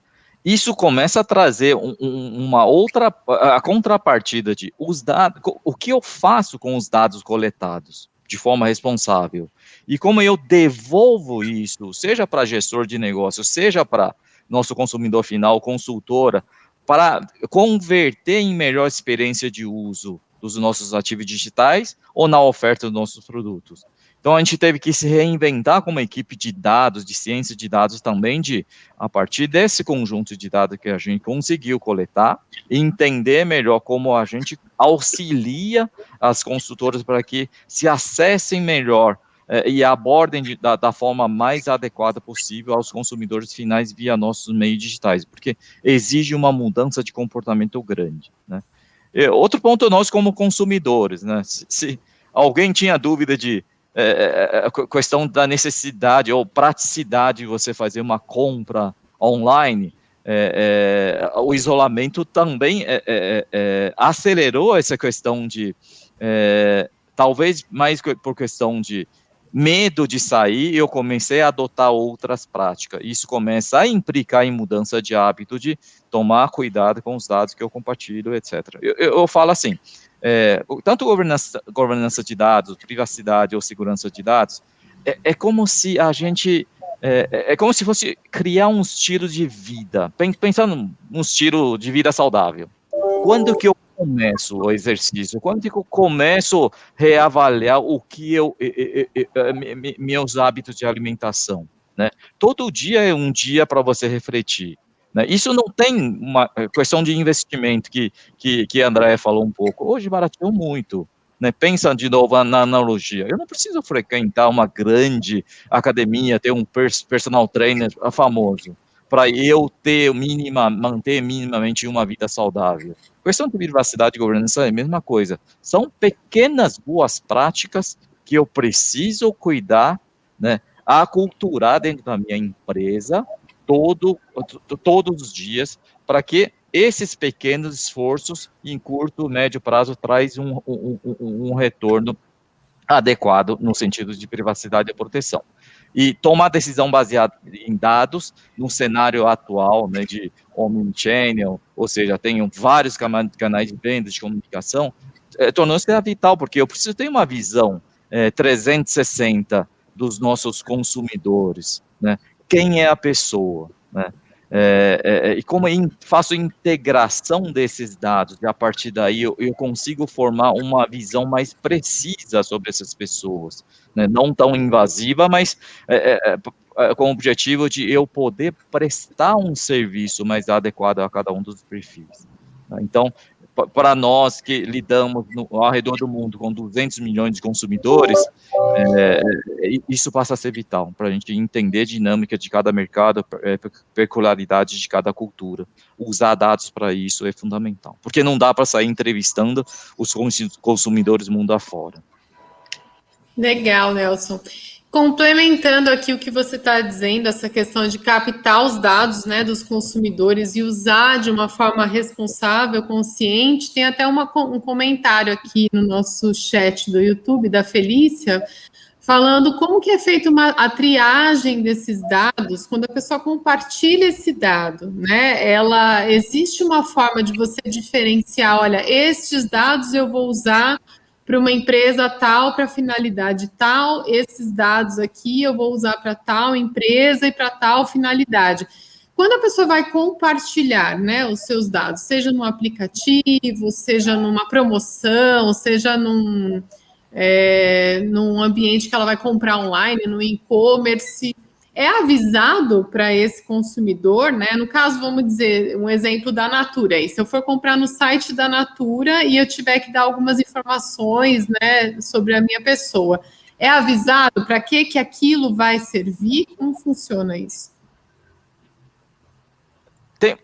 Isso começa a trazer uma outra, a contrapartida de os dados, o que eu faço com os dados coletados de forma responsável, e como eu devolvo isso, seja para gestor de negócio, seja para nosso consumidor final, consultora, para converter em melhor experiência de uso dos nossos ativos digitais ou na oferta dos nossos produtos. Então, a gente teve que se reinventar como equipe de dados, de ciência de dados também, a partir desse conjunto de dados que a gente conseguiu coletar, e entender melhor como a gente auxilia as consultoras para que se acessem melhor e abordem da forma mais adequada possível aos consumidores finais via nossos meios digitais, porque exige uma mudança de comportamento grande, né? Outro ponto nós como consumidores, né? Se alguém tinha dúvida de questão da necessidade ou praticidade de você fazer uma compra online, o isolamento também acelerou essa questão de, talvez mais por questão de medo de sair, eu comecei a adotar outras práticas. Isso começa a implicar em mudança de hábito, de tomar cuidado com os dados que eu compartilho, etc. Eu falo assim, tanto governança de dados, privacidade ou segurança de dados, é como se a gente, é como se fosse criar um estilo de vida, pensando num estilo de vida saudável. Quando que eu começo o exercício? Quando que eu começo a reavaliar o que meus hábitos de alimentação, né? Todo dia é um dia para você refletir, né? Isso não tem uma questão de investimento que a Andréa falou um pouco. Hoje barateou muito, né? Pensa de novo na analogia. Eu não preciso frequentar uma grande academia, ter um personal trainer famoso, para eu manter minimamente uma vida saudável. A questão de privacidade e governança é a mesma coisa. São pequenas boas práticas que eu preciso cuidar, né, aculturar dentro da minha empresa todos os dias, para que esses pequenos esforços em curto, médio prazo traz um retorno adequado no sentido de privacidade e proteção. E tomar decisão baseada em dados, no cenário atual, né, de omnichannel, ou seja, tenho vários canais de venda, de comunicação, tornou-se vital, porque eu preciso ter uma visão 360 dos nossos consumidores, né? Quem é a pessoa, né? E como faço integração desses dados, e a partir daí eu consigo formar uma visão mais precisa sobre essas pessoas, né? Não tão invasiva, mas com o objetivo de eu poder prestar um serviço mais adequado a cada um dos perfis. Então, para nós que lidamos ao redor do mundo com 200 milhões de consumidores, isso passa a ser vital, para a gente entender a dinâmica de cada mercado, peculiaridade de cada cultura. Usar dados para isso é fundamental, porque não dá para sair entrevistando os consumidores mundo afora. Legal, Nelson. Complementando aqui o que você está dizendo, essa questão de captar os dados, né, dos consumidores e usar de uma forma responsável, consciente, tem até um comentário aqui no nosso chat do YouTube, da Felícia, falando como que é feita a triagem desses dados quando a pessoa compartilha esse dado, né? Existe uma forma de você diferenciar, olha, estes dados eu vou usar para uma empresa tal, para finalidade tal, esses dados aqui eu vou usar para tal empresa e para tal finalidade. Quando a pessoa vai compartilhar, né, os seus dados, seja no aplicativo, seja numa promoção, seja num ambiente que ela vai comprar online, no e-commerce, é avisado para esse consumidor, né? No caso, vamos dizer, um exemplo da Natura. Aí, se eu for comprar no site da Natura e eu tiver que dar algumas informações, né, sobre a minha pessoa, é avisado para que aquilo vai servir? Como funciona isso?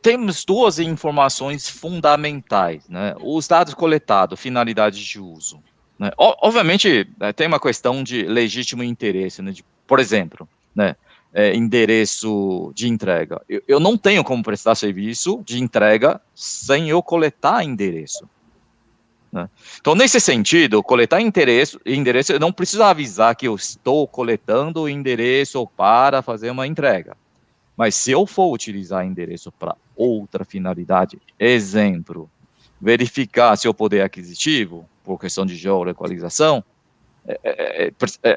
Temos duas informações fundamentais, né? Os dados coletados, finalidade de uso. Né? Obviamente, tem uma questão de legítimo interesse, né? Por exemplo, né? Endereço de entrega. Eu não tenho como prestar serviço de entrega sem eu coletar endereço. Né? Então, nesse sentido, coletar endereço, eu não preciso avisar que eu estou coletando o endereço para fazer uma entrega. Mas se eu for utilizar endereço para outra finalidade, exemplo, verificar seu poder aquisitivo, por questão de geolocalização,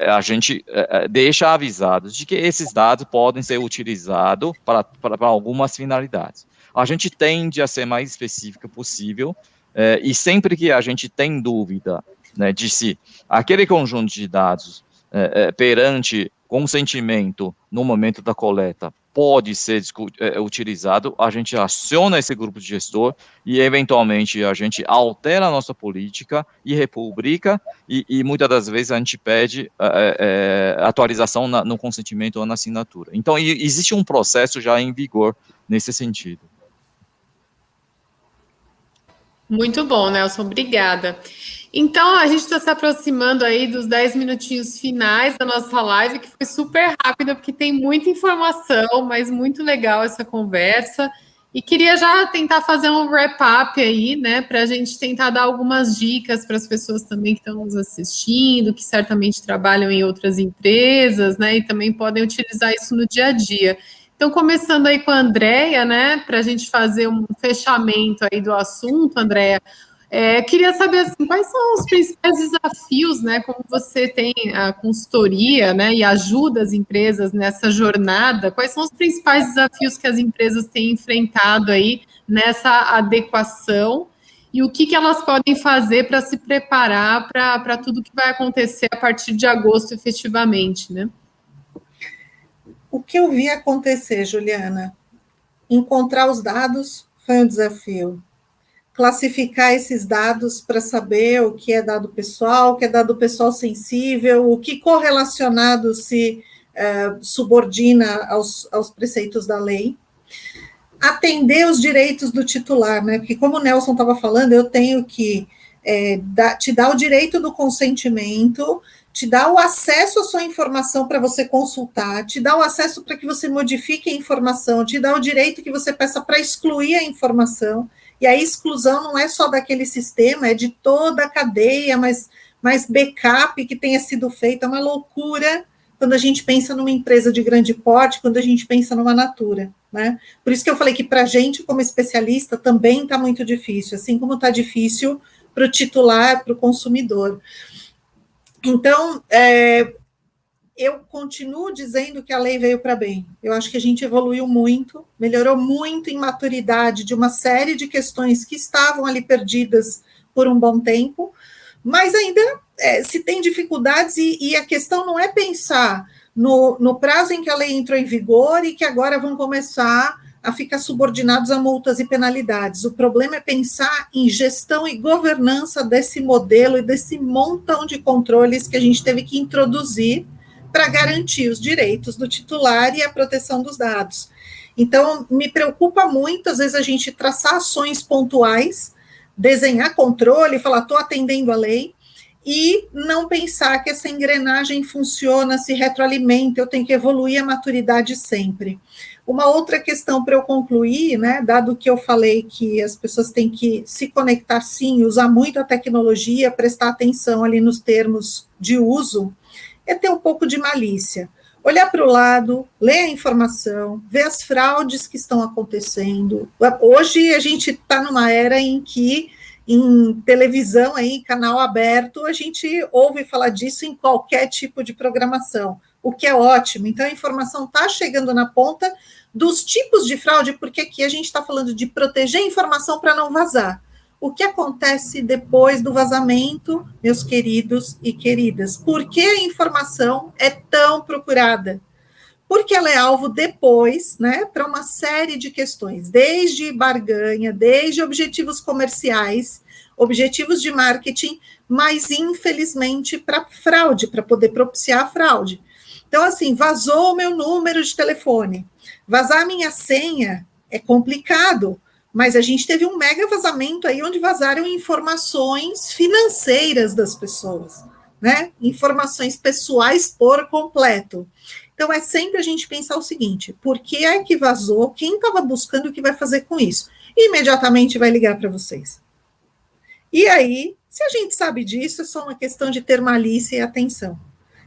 a gente deixa avisados de que esses dados podem ser utilizados para algumas finalidades. A gente tende a ser mais específica possível, e sempre que a gente tem dúvida, né, de se aquele conjunto de dados perante consentimento no momento da coleta pode ser utilizado, a gente aciona esse grupo de gestor e, eventualmente, a gente altera a nossa política e republica, e muitas das vezes a gente pede atualização no consentimento ou na assinatura. Então, existe um processo já em vigor nesse sentido. Muito bom, Nelson, obrigada. Então, a gente está se aproximando aí dos 10 minutinhos finais da nossa live, que foi super rápida, porque tem muita informação, mas muito legal essa conversa. E queria já tentar fazer um wrap-up aí, né, para a gente tentar dar algumas dicas para as pessoas também que estão nos assistindo, que certamente trabalham em outras empresas, né, e também podem utilizar isso no dia a dia. Então, começando aí com a Andréia, né, para a gente fazer um fechamento aí do assunto, Andréia, queria saber, assim, quais são os principais desafios, né, como você tem a consultoria, né, e ajuda as empresas nessa jornada, quais são os principais desafios que as empresas têm enfrentado aí nessa adequação e o que elas podem fazer para se preparar para tudo que vai acontecer a partir de agosto, efetivamente, né? O que eu vi acontecer, Juliana, encontrar os dados foi um desafio. Classificar esses dados para saber o que é dado pessoal, o que é dado pessoal sensível, o que correlacionado se subordina aos preceitos da lei. Atender os direitos do titular, né? Porque, como o Nelson estava falando, eu tenho que te dar o direito do consentimento, te dá o acesso à sua informação para você consultar, te dá o acesso para que você modifique a informação, te dá o direito que você peça para excluir a informação, e a exclusão não é só daquele sistema, é de toda a cadeia, mas backup que tenha sido feito, é uma loucura quando a gente pensa numa empresa de grande porte, quando a gente pensa numa Natura, né? Por isso que eu falei que para a gente, como especialista, também está muito difícil, assim como está difícil para o titular, para o consumidor. Então, eu continuo dizendo que a lei veio para bem. Eu acho que a gente evoluiu muito, melhorou muito em maturidade de uma série de questões que estavam ali perdidas por um bom tempo, mas ainda se tem dificuldades e a questão não é pensar no prazo em que a lei entrou em vigor e que agora vão começar a ficar subordinados a multas e penalidades. O problema é pensar em gestão e governança desse modelo e desse montão de controles que a gente teve que introduzir para garantir os direitos do titular e a proteção dos dados. Então, me preocupa muito, às vezes, a gente traçar ações pontuais, desenhar controle, falar, estou atendendo a lei, e não pensar que essa engrenagem funciona, se retroalimenta, eu tenho que evoluir a maturidade sempre. Uma outra questão para eu concluir, né, dado que eu falei que as pessoas têm que se conectar sim, usar muito a tecnologia, prestar atenção ali nos termos de uso, é ter um pouco de malícia. Olhar para o lado, ler a informação, ver as fraudes que estão acontecendo. Hoje a gente está numa era em que, em televisão, aí, canal aberto, a gente ouve falar disso em qualquer tipo de programação, o que é ótimo. Então, a informação está chegando na ponta dos tipos de fraude, porque aqui a gente está falando de proteger a informação para não vazar. O que acontece depois do vazamento, meus queridos e queridas? Por que a informação é tão procurada? Porque ela é alvo depois, né, para uma série de questões, desde barganha, desde objetivos comerciais, objetivos de marketing, mas infelizmente para fraude, para poder propiciar a fraude. Então, assim, vazou o meu número de telefone, vazar a minha senha é complicado, mas a gente teve um mega vazamento aí, onde vazaram informações financeiras das pessoas, né? Informações pessoais por completo. Então, é sempre a gente pensar o seguinte, por que é que vazou? Quem estava buscando o que vai fazer com isso? E imediatamente vai ligar para vocês. E aí, se a gente sabe disso, é só uma questão de ter malícia e atenção.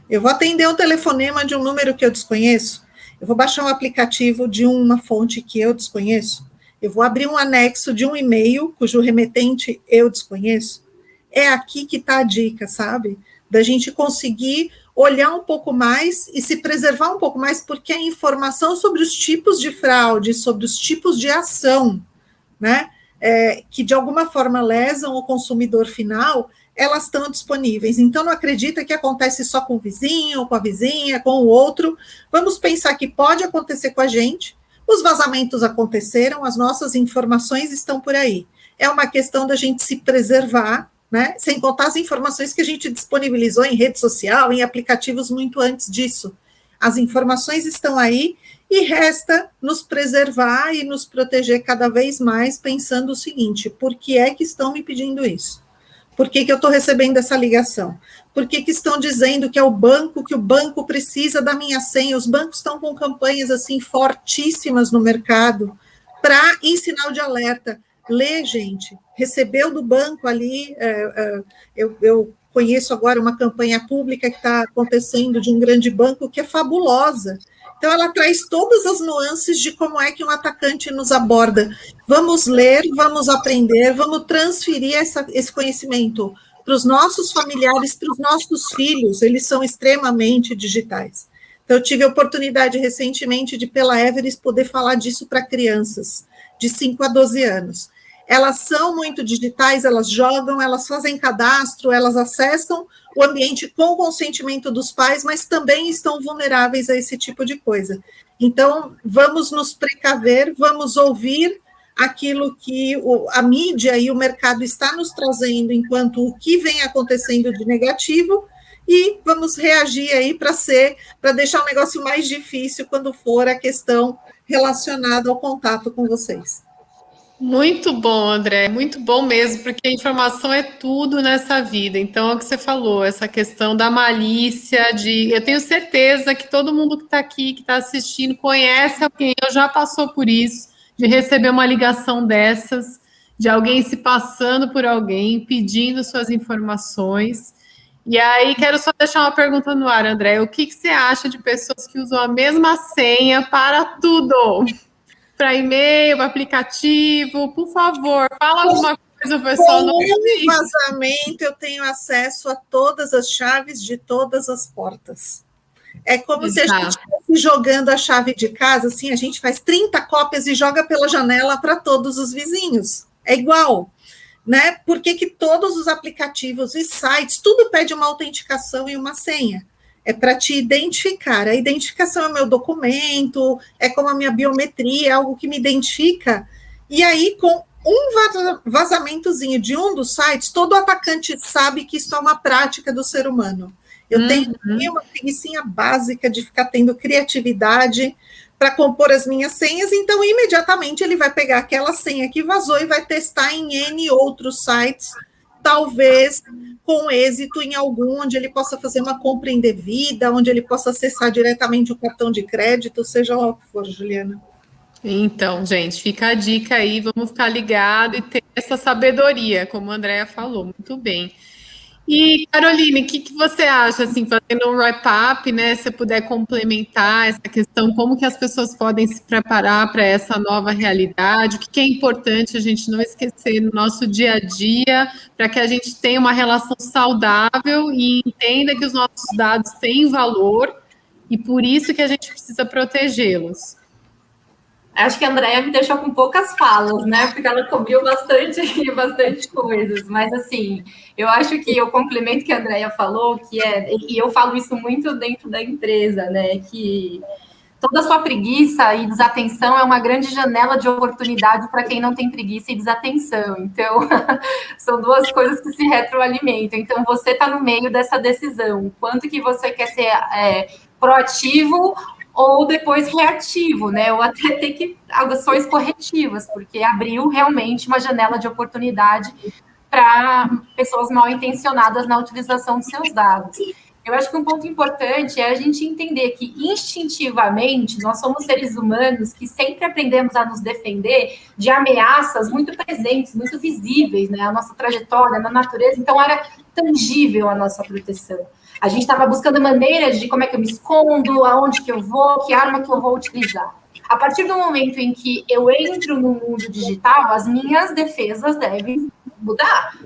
Eu vou atender um telefonema de um número que eu desconheço, eu vou baixar um aplicativo de uma fonte que eu desconheço, eu vou abrir um anexo de um e-mail cujo remetente eu desconheço. É aqui que está a dica, sabe? Da gente conseguir olhar um pouco mais e se preservar um pouco mais, porque a informação sobre os tipos de fraude, sobre os tipos de ação, né, que de alguma forma lesam o consumidor final, elas estão disponíveis. Então, não acredita que acontece só com o vizinho, com a vizinha, com o outro. Vamos pensar que pode acontecer com a gente. Os vazamentos aconteceram, as nossas informações estão por aí. É uma questão da gente se preservar, né? Sem contar as informações que a gente disponibilizou em rede social, em aplicativos muito antes disso. As informações estão aí e resta nos preservar e nos proteger cada vez mais, pensando o seguinte, por que é que estão me pedindo isso? Por que eu estou recebendo essa ligação? Por que estão dizendo que é o banco, que o banco precisa da minha senha? Os bancos estão com campanhas assim fortíssimas no mercado para em sinal de alerta. Lê, gente, recebeu do banco ali, eu conheço agora uma campanha pública que está acontecendo de um grande banco que é fabulosa. Então, ela traz todas as nuances de como é que um atacante nos aborda. Vamos ler, vamos aprender, vamos transferir esse conhecimento para os nossos familiares, para os nossos filhos, eles são extremamente digitais. Então, eu tive a oportunidade recentemente de, pela Everest, poder falar disso para crianças de 5 a 12 anos. Elas são muito digitais, elas jogam, elas fazem cadastro, elas acessam o ambiente com o consentimento dos pais, mas também estão vulneráveis a esse tipo de coisa. Então, vamos nos precaver, vamos ouvir aquilo que a mídia e o mercado está nos trazendo enquanto o que vem acontecendo de negativo, e vamos reagir aí para deixar o negócio mais difícil quando for a questão relacionada ao contato com vocês. Muito bom, André, muito bom mesmo, porque a informação é tudo nessa vida. Então, é o que você falou, essa questão da malícia, eu tenho certeza que todo mundo que está aqui, que está assistindo, conhece alguém, ou já passou por isso, de receber uma ligação dessas, de alguém se passando por alguém, pedindo suas informações. E aí, quero só deixar uma pergunta no ar, André, o que você acha de pessoas que usam a mesma senha para tudo? Para e-mail, para aplicativo, por favor, fala alguma coisa, pessoal. Com o vazamento, eu tenho acesso a todas as chaves de todas as portas. É como se a gente estivesse jogando a chave de casa, assim, a gente faz 30 cópias e joga pela janela para todos os vizinhos. É igual, né? Por que todos os aplicativos e sites, tudo pede uma autenticação e uma senha? É para te identificar. A identificação é o meu documento, é como a minha biometria, é algo que me identifica. E aí, com um vazamentozinho de um dos sites, todo atacante sabe que isso é uma prática do ser humano. Eu tenho uma preguicinha básica de ficar tendo criatividade para compor as minhas senhas, então, imediatamente, ele vai pegar aquela senha que vazou e vai testar em N outros sites, talvez com êxito em algum, onde ele possa fazer uma compra indevida, onde ele possa acessar diretamente o cartão de crédito, seja lá o que for, Juliana. Então, gente, fica a dica aí, vamos ficar ligado e ter essa sabedoria, como a Andréa falou, muito bem. E, Caroline, o que você acha, assim, fazendo um wrap-up, né, se você puder complementar essa questão, como que as pessoas podem se preparar para essa nova realidade, o que é importante a gente não esquecer no nosso dia a dia, para que a gente tenha uma relação saudável e entenda que os nossos dados têm valor e por isso que a gente precisa protegê-los. Acho que a Andrea me deixou com poucas falas, né? Porque ela cobriu bastante coisas. Mas, assim, eu acho que o complemento que a Andrea falou, e eu falo isso muito dentro da empresa, né? Que toda a sua preguiça e desatenção é uma grande janela de oportunidade para quem não tem preguiça e desatenção. Então, são duas coisas que se retroalimentam. Então, você está no meio dessa decisão. Quanto que você quer ser proativo ou depois reativo, né? Ou até ter que ações corretivas, porque abriu realmente uma janela de oportunidade para pessoas mal intencionadas na utilização de seus dados. Eu acho que um ponto importante é a gente entender que, instintivamente, nós somos seres humanos que sempre aprendemos a nos defender de ameaças muito presentes, muito visíveis, né? A nossa trajetória na natureza, então era tangível a nossa proteção. A gente estava buscando maneiras de como é que eu me escondo, aonde que eu vou, que arma que eu vou utilizar. A partir do momento em que eu entro no mundo digital, as minhas defesas devem mudar.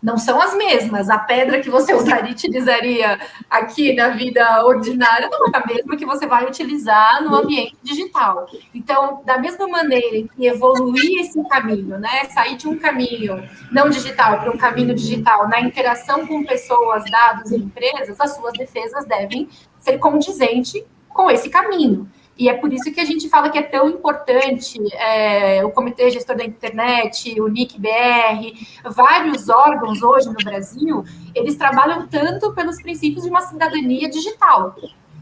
Não são as mesmas. A pedra que você utilizaria aqui na vida ordinária não é a mesma que você vai utilizar no ambiente digital. Então, da mesma maneira em que evoluir esse caminho, né, sair de um caminho não digital para um caminho digital, na interação com pessoas, dados e empresas, as suas defesas devem ser condizentes com esse caminho. E é por isso que a gente fala que é tão importante o Comitê Gestor da Internet, o NIC-BR, vários órgãos hoje no Brasil, eles trabalham tanto pelos princípios de uma cidadania digital.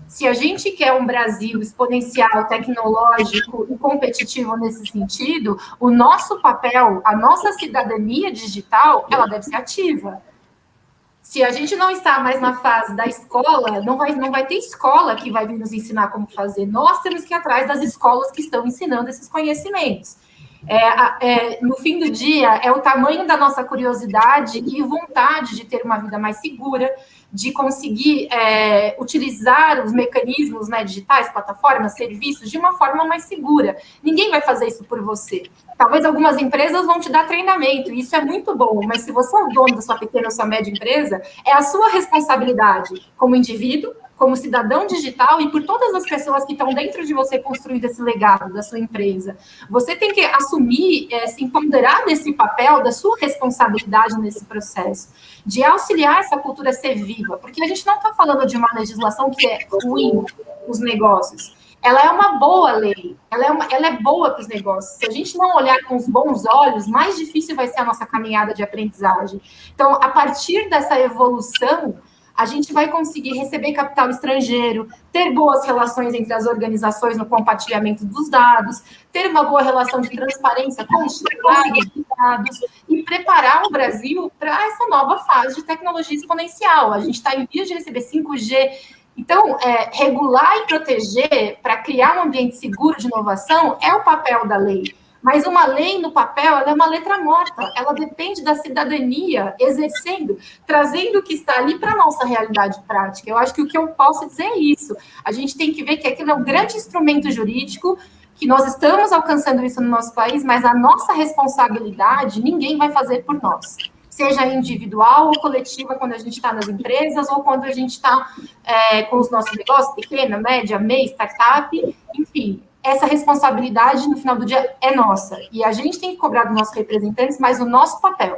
Se a gente quer um Brasil exponencial, tecnológico e competitivo nesse sentido, o nosso papel, a nossa cidadania digital, ela deve ser ativa. Se a gente não está mais na fase da escola, não vai ter escola que vai vir nos ensinar como fazer. Nós temos que ir atrás das escolas que estão ensinando esses conhecimentos. No fim do dia, é o tamanho da nossa curiosidade e vontade de ter uma vida mais segura, de conseguir utilizar os mecanismos, né, digitais, plataformas, serviços, de uma forma mais segura. Ninguém vai fazer isso por você. Talvez algumas empresas vão te dar treinamento, e isso é muito bom, mas se você é o dono da sua pequena ou sua média empresa, é a sua responsabilidade como indivíduo, como cidadão digital e por todas as pessoas que estão dentro de você construindo esse legado da sua empresa. Você tem que assumir, se empoderar desse papel, da sua responsabilidade nesse processo, de auxiliar essa cultura a ser viva, porque a gente não está falando de uma legislação que é ruim os negócios. Ela é uma boa lei, ela é boa para os negócios. Se a gente não olhar com os bons olhos, mais difícil vai ser a nossa caminhada de aprendizagem. Então, a partir dessa evolução, a gente vai conseguir receber capital estrangeiro, ter boas relações entre as organizações no compartilhamento dos dados, ter uma boa relação de transparência com os dados e preparar o Brasil para essa nova fase de tecnologia exponencial. A gente está em vias de receber 5G. Então, regular e proteger para criar um ambiente seguro de inovação é o papel da lei. Mas uma lei no papel, ela é uma letra morta, ela depende da cidadania exercendo, trazendo o que está ali para a nossa realidade prática. Eu acho que o que eu posso dizer é isso. A gente tem que ver que aquilo é um grande instrumento jurídico, que nós estamos alcançando isso no nosso país, mas a nossa responsabilidade ninguém vai fazer por nós. Seja individual ou coletiva, quando a gente está nas empresas ou quando a gente está com os nossos negócios, pequena, média, MEI, startup, enfim. Essa responsabilidade, no final do dia, é nossa. E a gente tem que cobrar dos nossos representantes, mas o nosso papel.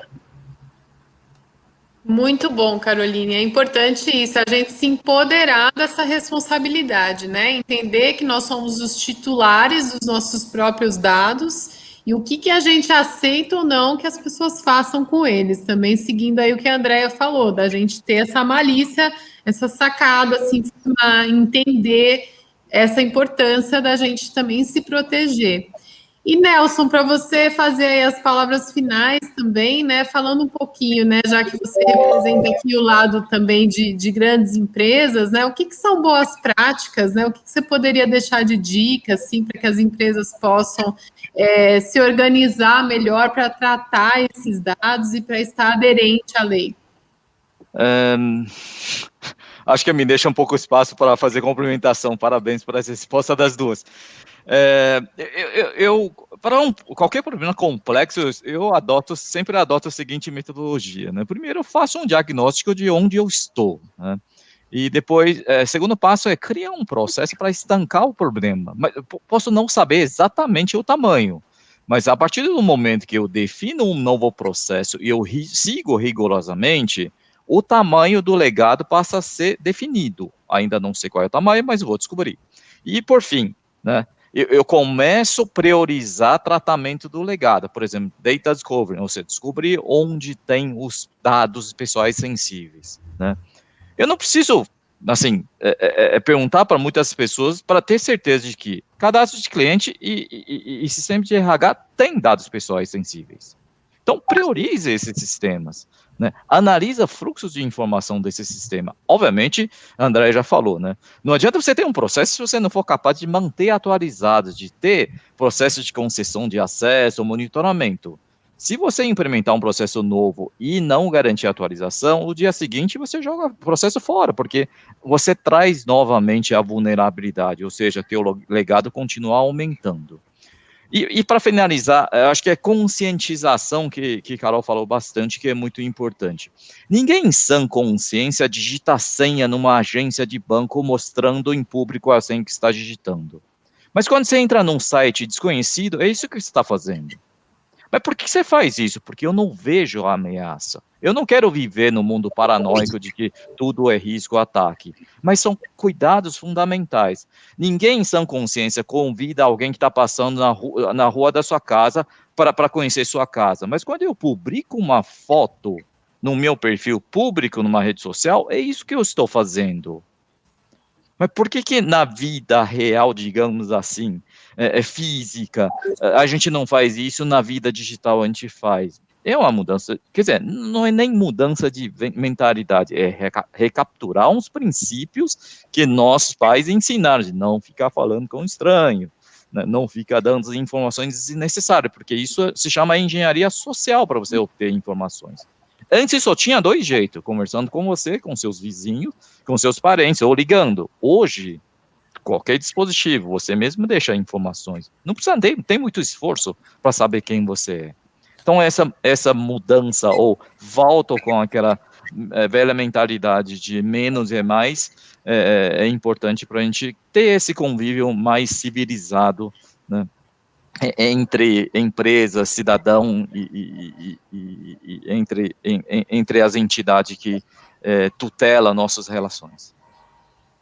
Muito bom, Caroline. É importante isso, a gente se empoderar dessa responsabilidade, né? Entender que nós somos os titulares dos nossos próprios dados e o que a gente aceita ou não que as pessoas façam com eles. Também seguindo aí o que a Andrea falou, da gente ter essa malícia, essa sacada, assim, entender essa importância da gente também se proteger. E, Nelson, para você fazer aí as palavras finais também, né, falando um pouquinho, né, já que você representa aqui o lado também de grandes empresas, né, o que são boas práticas, né, o que você poderia deixar de dica, assim, para que as empresas possam se organizar melhor para tratar esses dados e para estar aderente à lei? Acho que me deixa um pouco espaço para fazer complementação. Parabéns por essa resposta das duas. Para qualquer problema complexo, eu sempre adoto a seguinte metodologia, né? Primeiro, eu faço um diagnóstico de onde eu estou, né? E depois, segundo passo é criar um processo para estancar o problema. Mas eu posso não saber exatamente o tamanho, mas a partir do momento que eu defino um novo processo e eu sigo rigorosamente, o tamanho do legado passa a ser definido. Ainda não sei qual é o tamanho, mas vou descobrir. E por fim, né? Eu começo a priorizar tratamento do legado, por exemplo, data discovery, ou seja, descobrir onde tem os dados pessoais sensíveis, né? Eu não preciso, assim, perguntar para muitas pessoas para ter certeza de que cadastro de cliente e sistema de RH tem dados pessoais sensíveis. Então, priorize esses sistemas, né? Analisa fluxos de informação desse sistema. Obviamente, a André já falou, né? Não adianta você ter um processo se você não for capaz de manter atualizado, de ter processo de concessão de acesso, monitoramento. Se você implementar um processo novo e não garantir atualização, o dia seguinte você joga o processo fora, porque você traz novamente a vulnerabilidade, ou seja, teu legado continua aumentando. E para finalizar, eu acho que é conscientização que Carol falou bastante, que é muito importante. Ninguém em sã consciência digita senha numa agência de banco mostrando em público a senha que está digitando. Mas quando você entra num site desconhecido, é isso que você está fazendo. Mas por que você faz isso? Porque eu não vejo a ameaça. Eu não quero viver no mundo paranoico de que tudo é risco, ataque. Mas são cuidados fundamentais. Ninguém em sã consciência convida alguém que está passando na rua da sua casa para conhecer sua casa. Mas quando eu publico uma foto no meu perfil público numa rede social, é isso que eu estou fazendo. Mas por que na vida real, digamos assim, física, a gente não faz isso, na vida digital a gente faz? É uma mudança, quer dizer, não é nem mudança de mentalidade, é recapturar uns princípios que nossos pais ensinaram, de não ficar falando com estranho, né, não ficar dando informações desnecessárias, porque isso se chama engenharia social para você obter informações. Antes só tinha dois jeitos, conversando com você, com seus vizinhos, com seus parentes, ou ligando. Hoje, qualquer dispositivo, você mesmo deixa informações. Não precisa ter muito esforço para saber quem você é. Então, essa mudança, ou volta com aquela velha mentalidade de menos é mais, é importante para a gente ter esse convívio mais civilizado, né? Entre empresa, cidadão e entre as entidades que tutelam nossas relações.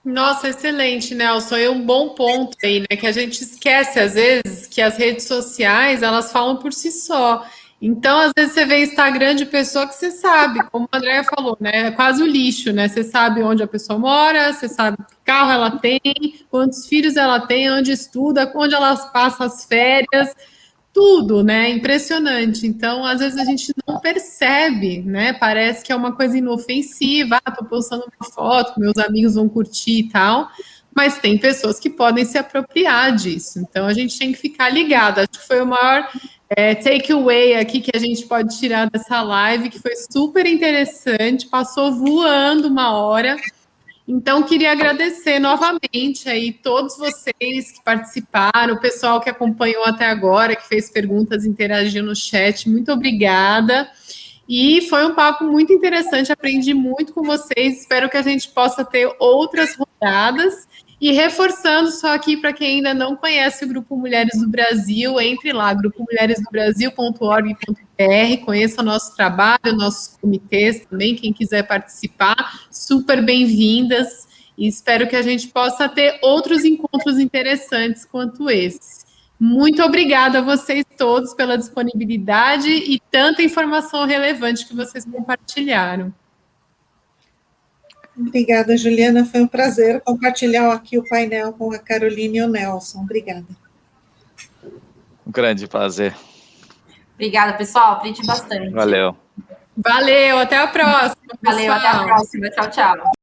Nossa, excelente, Nelson. E um bom ponto aí, né? Que a gente esquece, às vezes, que as redes sociais, elas falam por si só. Então, às vezes, você vê Instagram de pessoa que você sabe, como a Andrea falou, né? É quase o lixo, né? Você sabe onde a pessoa mora, você sabe que carro ela tem, quantos filhos ela tem, onde estuda, onde ela passa as férias, tudo, né? Impressionante. Então, às vezes a gente não percebe, né? Parece que é uma coisa inofensiva. Ah, tô postando uma foto, meus amigos vão curtir e tal. Mas tem pessoas que podem se apropriar disso. Então, a gente tem que ficar ligado. Acho que foi o maior takeaway aqui que a gente pode tirar dessa live, que foi super interessante. Passou voando uma hora. Então, queria agradecer novamente aí todos vocês que participaram, o pessoal que acompanhou até agora, que fez perguntas, interagiu no chat. Muito obrigada. E foi um papo muito interessante, aprendi muito com vocês. Espero que a gente possa ter outras rodadas. E reforçando só aqui para quem ainda não conhece o Grupo Mulheres do Brasil, entre lá, grupomulheresdobrasil.org.br, conheça o nosso trabalho, nossos comitês também, quem quiser participar, super bem-vindas. E espero que a gente possa ter outros encontros interessantes quanto esse. Muito obrigada a vocês todos pela disponibilidade e tanta informação relevante que vocês compartilharam. Obrigada, Juliana. Foi um prazer compartilhar aqui o painel com a Caroline e o Nelson. Obrigada. Um grande prazer. Obrigada, pessoal. Aprendi bastante. Valeu. Valeu, até a próxima. Valeu, até a próxima. Tchau, tchau.